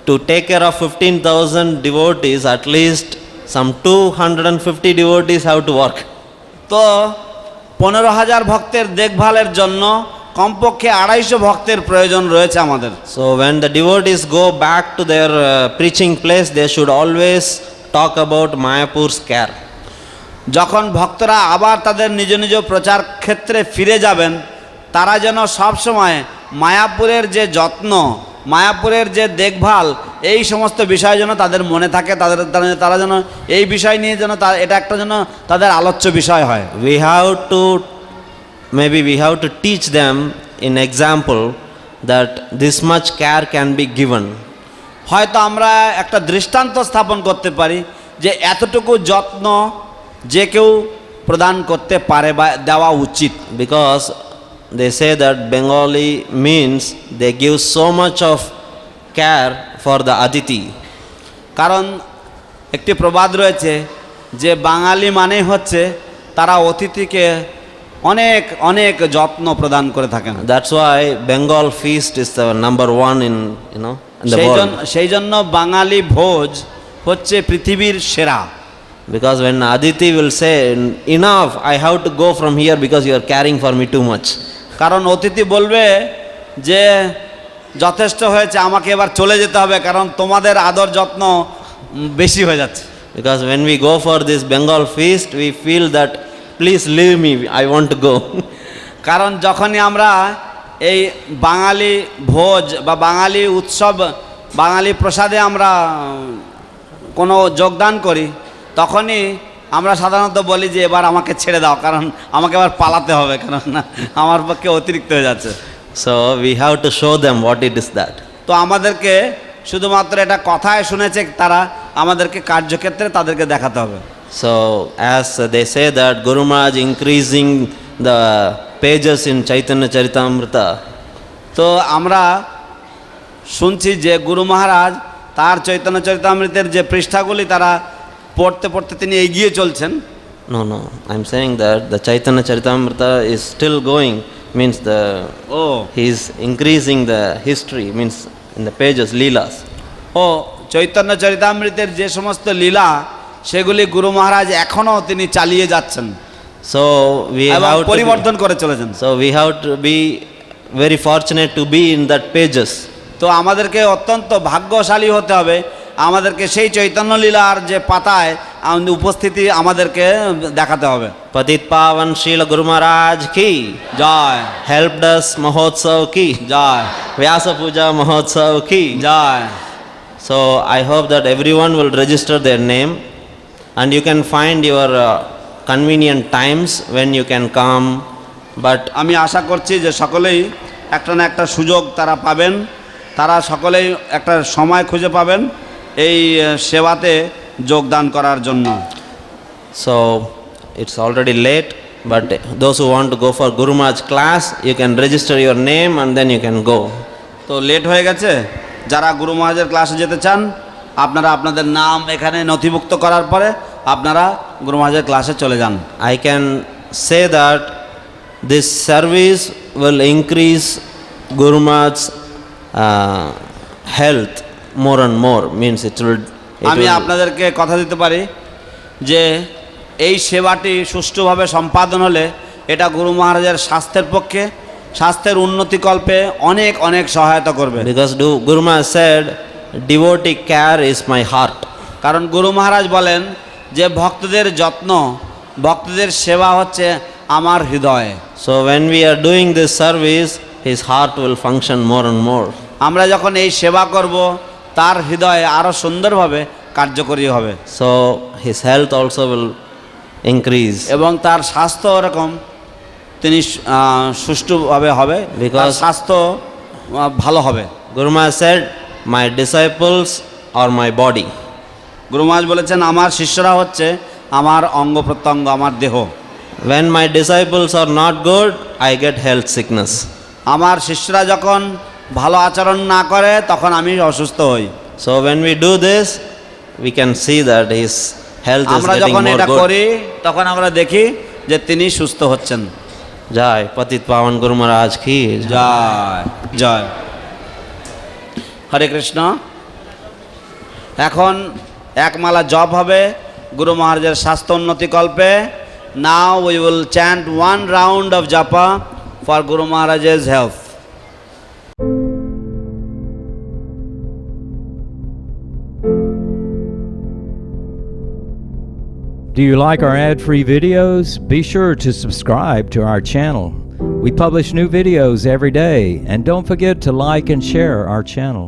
to take care of 15,000 devotees, at least some 250 devotees have to work. তো 15,000 ভক্তের দেখভালের জন্য কমপক্ষে 250 ভক্তের প্রয়োজন রয়েছে আমাদের। So when the devotees go back to their preaching place, they should always talk about Mayapur's care. যখন ভক্তরা আবার তাদের নিজ নিজ প্রচার ক্ষেত্রে ফিরে যাবেন তারা যেন সব সময় মায়াপুরের যে যত্ন, মায়াপুরের যে দেখভাল, এই সমস্ত বিষয় যেন তাদের মনে থাকে, তারা যেন এই বিষয় নিয়ে যেন এটা একটা যেন তাদের আলোচ্য বিষয় হয়। Maybe we have to teach them in example that this much care can be given. হয়তো আমরা একটা দৃষ্টান্ত স্থাপন করতে পারি যে এতটুকু যত্ন যে কেউ প্রদান করতে পারে বা দেওয়া উচিত। Because they say that Bengali means they give so much of care for the Aditi. কারণ একটি প্রবাদ রয়েছে যে বাঙালি মানে হচ্ছে তারা অতিথিকে অনেক অনেক যত্ন প্রদান করে থাকেন। That's why Bengal feast is the number one in in the world. সেই জন্য বাঙালি ভোজ হচ্ছে পৃথিবীর সেরা। Because when Aditi will say, enough, I have to go from here because you are caring for me too much. কারণ অতিথি বলবে যে যথেষ্ট হয়েছে, আমাকে এবার চলে যেতে হবে কারণ তোমাদের আদর যত্ন বেশি হয়ে যাচ্ছে। Because when we go for this Bengal feast, we feel that please leave me, I want to go. কারণ যখনই আমরা এই বাঙালি ভোজ বা বাঙালি উৎসব, বাঙালি প্রসাদে আমরা কোনো যোগদান করি তখনই আমরা সাধারণত বলি যে এবার আমাকে ছেড়ে দাও, কারণ আমাকে এবার পালাতে হবে, কারণ আমার পক্ষে অতিরিক্ত হয়ে যাচ্ছে। So we have to show them what it is that. তো আমাদেরকে শুধুমাত্র এটা কথায় শুনেছে তারা, আমাদেরকে কার্যক্ষেত্রে তাদেরকে দেখাতে হবে। So as they say that Guru Maharaj increasing the pages in Chaitanya Charitamrita. তো আমরা শুনছি যে গুরু মহারাজ তার চৈতন্য চরিতামৃতের যে পৃষ্ঠাগুলি তারা পড়তে পড়তে তিনি এগিয়ে চলছেন। No, no. I'm saying that the Chaitanya Charitamrita is still going. Means he is increasing the history. Means in the pages, leelas. ও চৈতন্য চরিতামৃতের যে সমস্ত লীলা সেগুলি গুরু মহারাজ এখনো তিনি চালিয়ে যাচ্ছেন। So we এবং have to পরিবর্তন করে চলেছেন। So we have to be very fortunate to be in that pages. তো আমাদেরকে অত্যন্ত ভাগ্যশালী হতে হবে, আমাদেরকে সেই চৈতন্য লীলার যে পাতায় উপস্থিতি আমাদেরকে দেখাতে হবে। Patit Pavan Srila Guru Maharaj ki Joy, helped us Mahotsav ki Joy, Vyasa Puja Mahotsav ki. Joy. So I hope that everyone will register their name and you can find your convenient times when you can come. But আমি আশা করছি যে সকলেই একটা না একটা সুযোগ তারা পাবেন, তারা সকলেই একটা সময় খুঁজে পাবেন এই সেবাতে যোগদান করার জন্য। so it's already late, but those who want to go for Guru Maharaj class, you can register your name and then you can go. তো লেট হয়ে গেছে, যারা গুরু মহারাজের ক্লাসে যেতে চান আপনারা আপনাদের নাম এখানে নথিভুক্ত করার পরে আপনারা গুরু মহারাজের ক্লাসে চলে যান। I can say that this service will increase Guru Maharaj's health more and more. Means it আমি will আপনাদেরকে কথা দিতে পারি যে এই সেবাটি সুষ্ঠুভাবে সম্পাদন হলে এটা গুরু মহারাজের স্বাস্থ্যের পক্ষে, স্বাস্থ্যের উন্নতিকল্পে অনেক অনেক সহায়তা করবে। because Guru Maharaj said devotee care is my heart. কারণ গুরু মহারাজ বলেন যে ভক্তদের যত্ন, ভক্তদের সেবা হচ্ছে আমার হৃদয়। So when we are doing this service, his heart will function more and more. আমরা যখন এই সেবা করব তার হৃদয় আরো সুন্দরভাবে কার্যকরী হবে। So his health also will increase. এবং তার স্বাস্থ্য এরকম তিনি সুষ্ঠুভাবে হবে, তার Because স্বাস্থ্য ভালো হবে। Guru Maharaj said, my disciples are my body. গুরু মহারাজ বলেছেন আমার শিষ্যরা হচ্ছে আমার অঙ্গ প্রত্যঙ্গ, আমার দেহ। When my disciples are not good, I get health sickness. আমার শিষ্যরা যখন ভালো আচরণ না করে তখন আমি অসুস্থ হই। So when we do this, we can see that his health is আমরা getting যখন more এটা good. করি তখন আমরা দেখি যে তিনি সুস্থ হচ্ছেন। Jai Patit Pavan Guru Maharaj ki jai. জয় জয়। হরে কৃষ্ণ। এখন এক মালা জপ হবে গুরু মহারাজের স্বাস্থ্য উন্নতি কল্পে। Now we will chant 1 round of japa for guru মহারাজের health. Do you like our ad-free videos? Be sure to subscribe to our channel. We publish new videos every day, and don't forget to like and share our channel.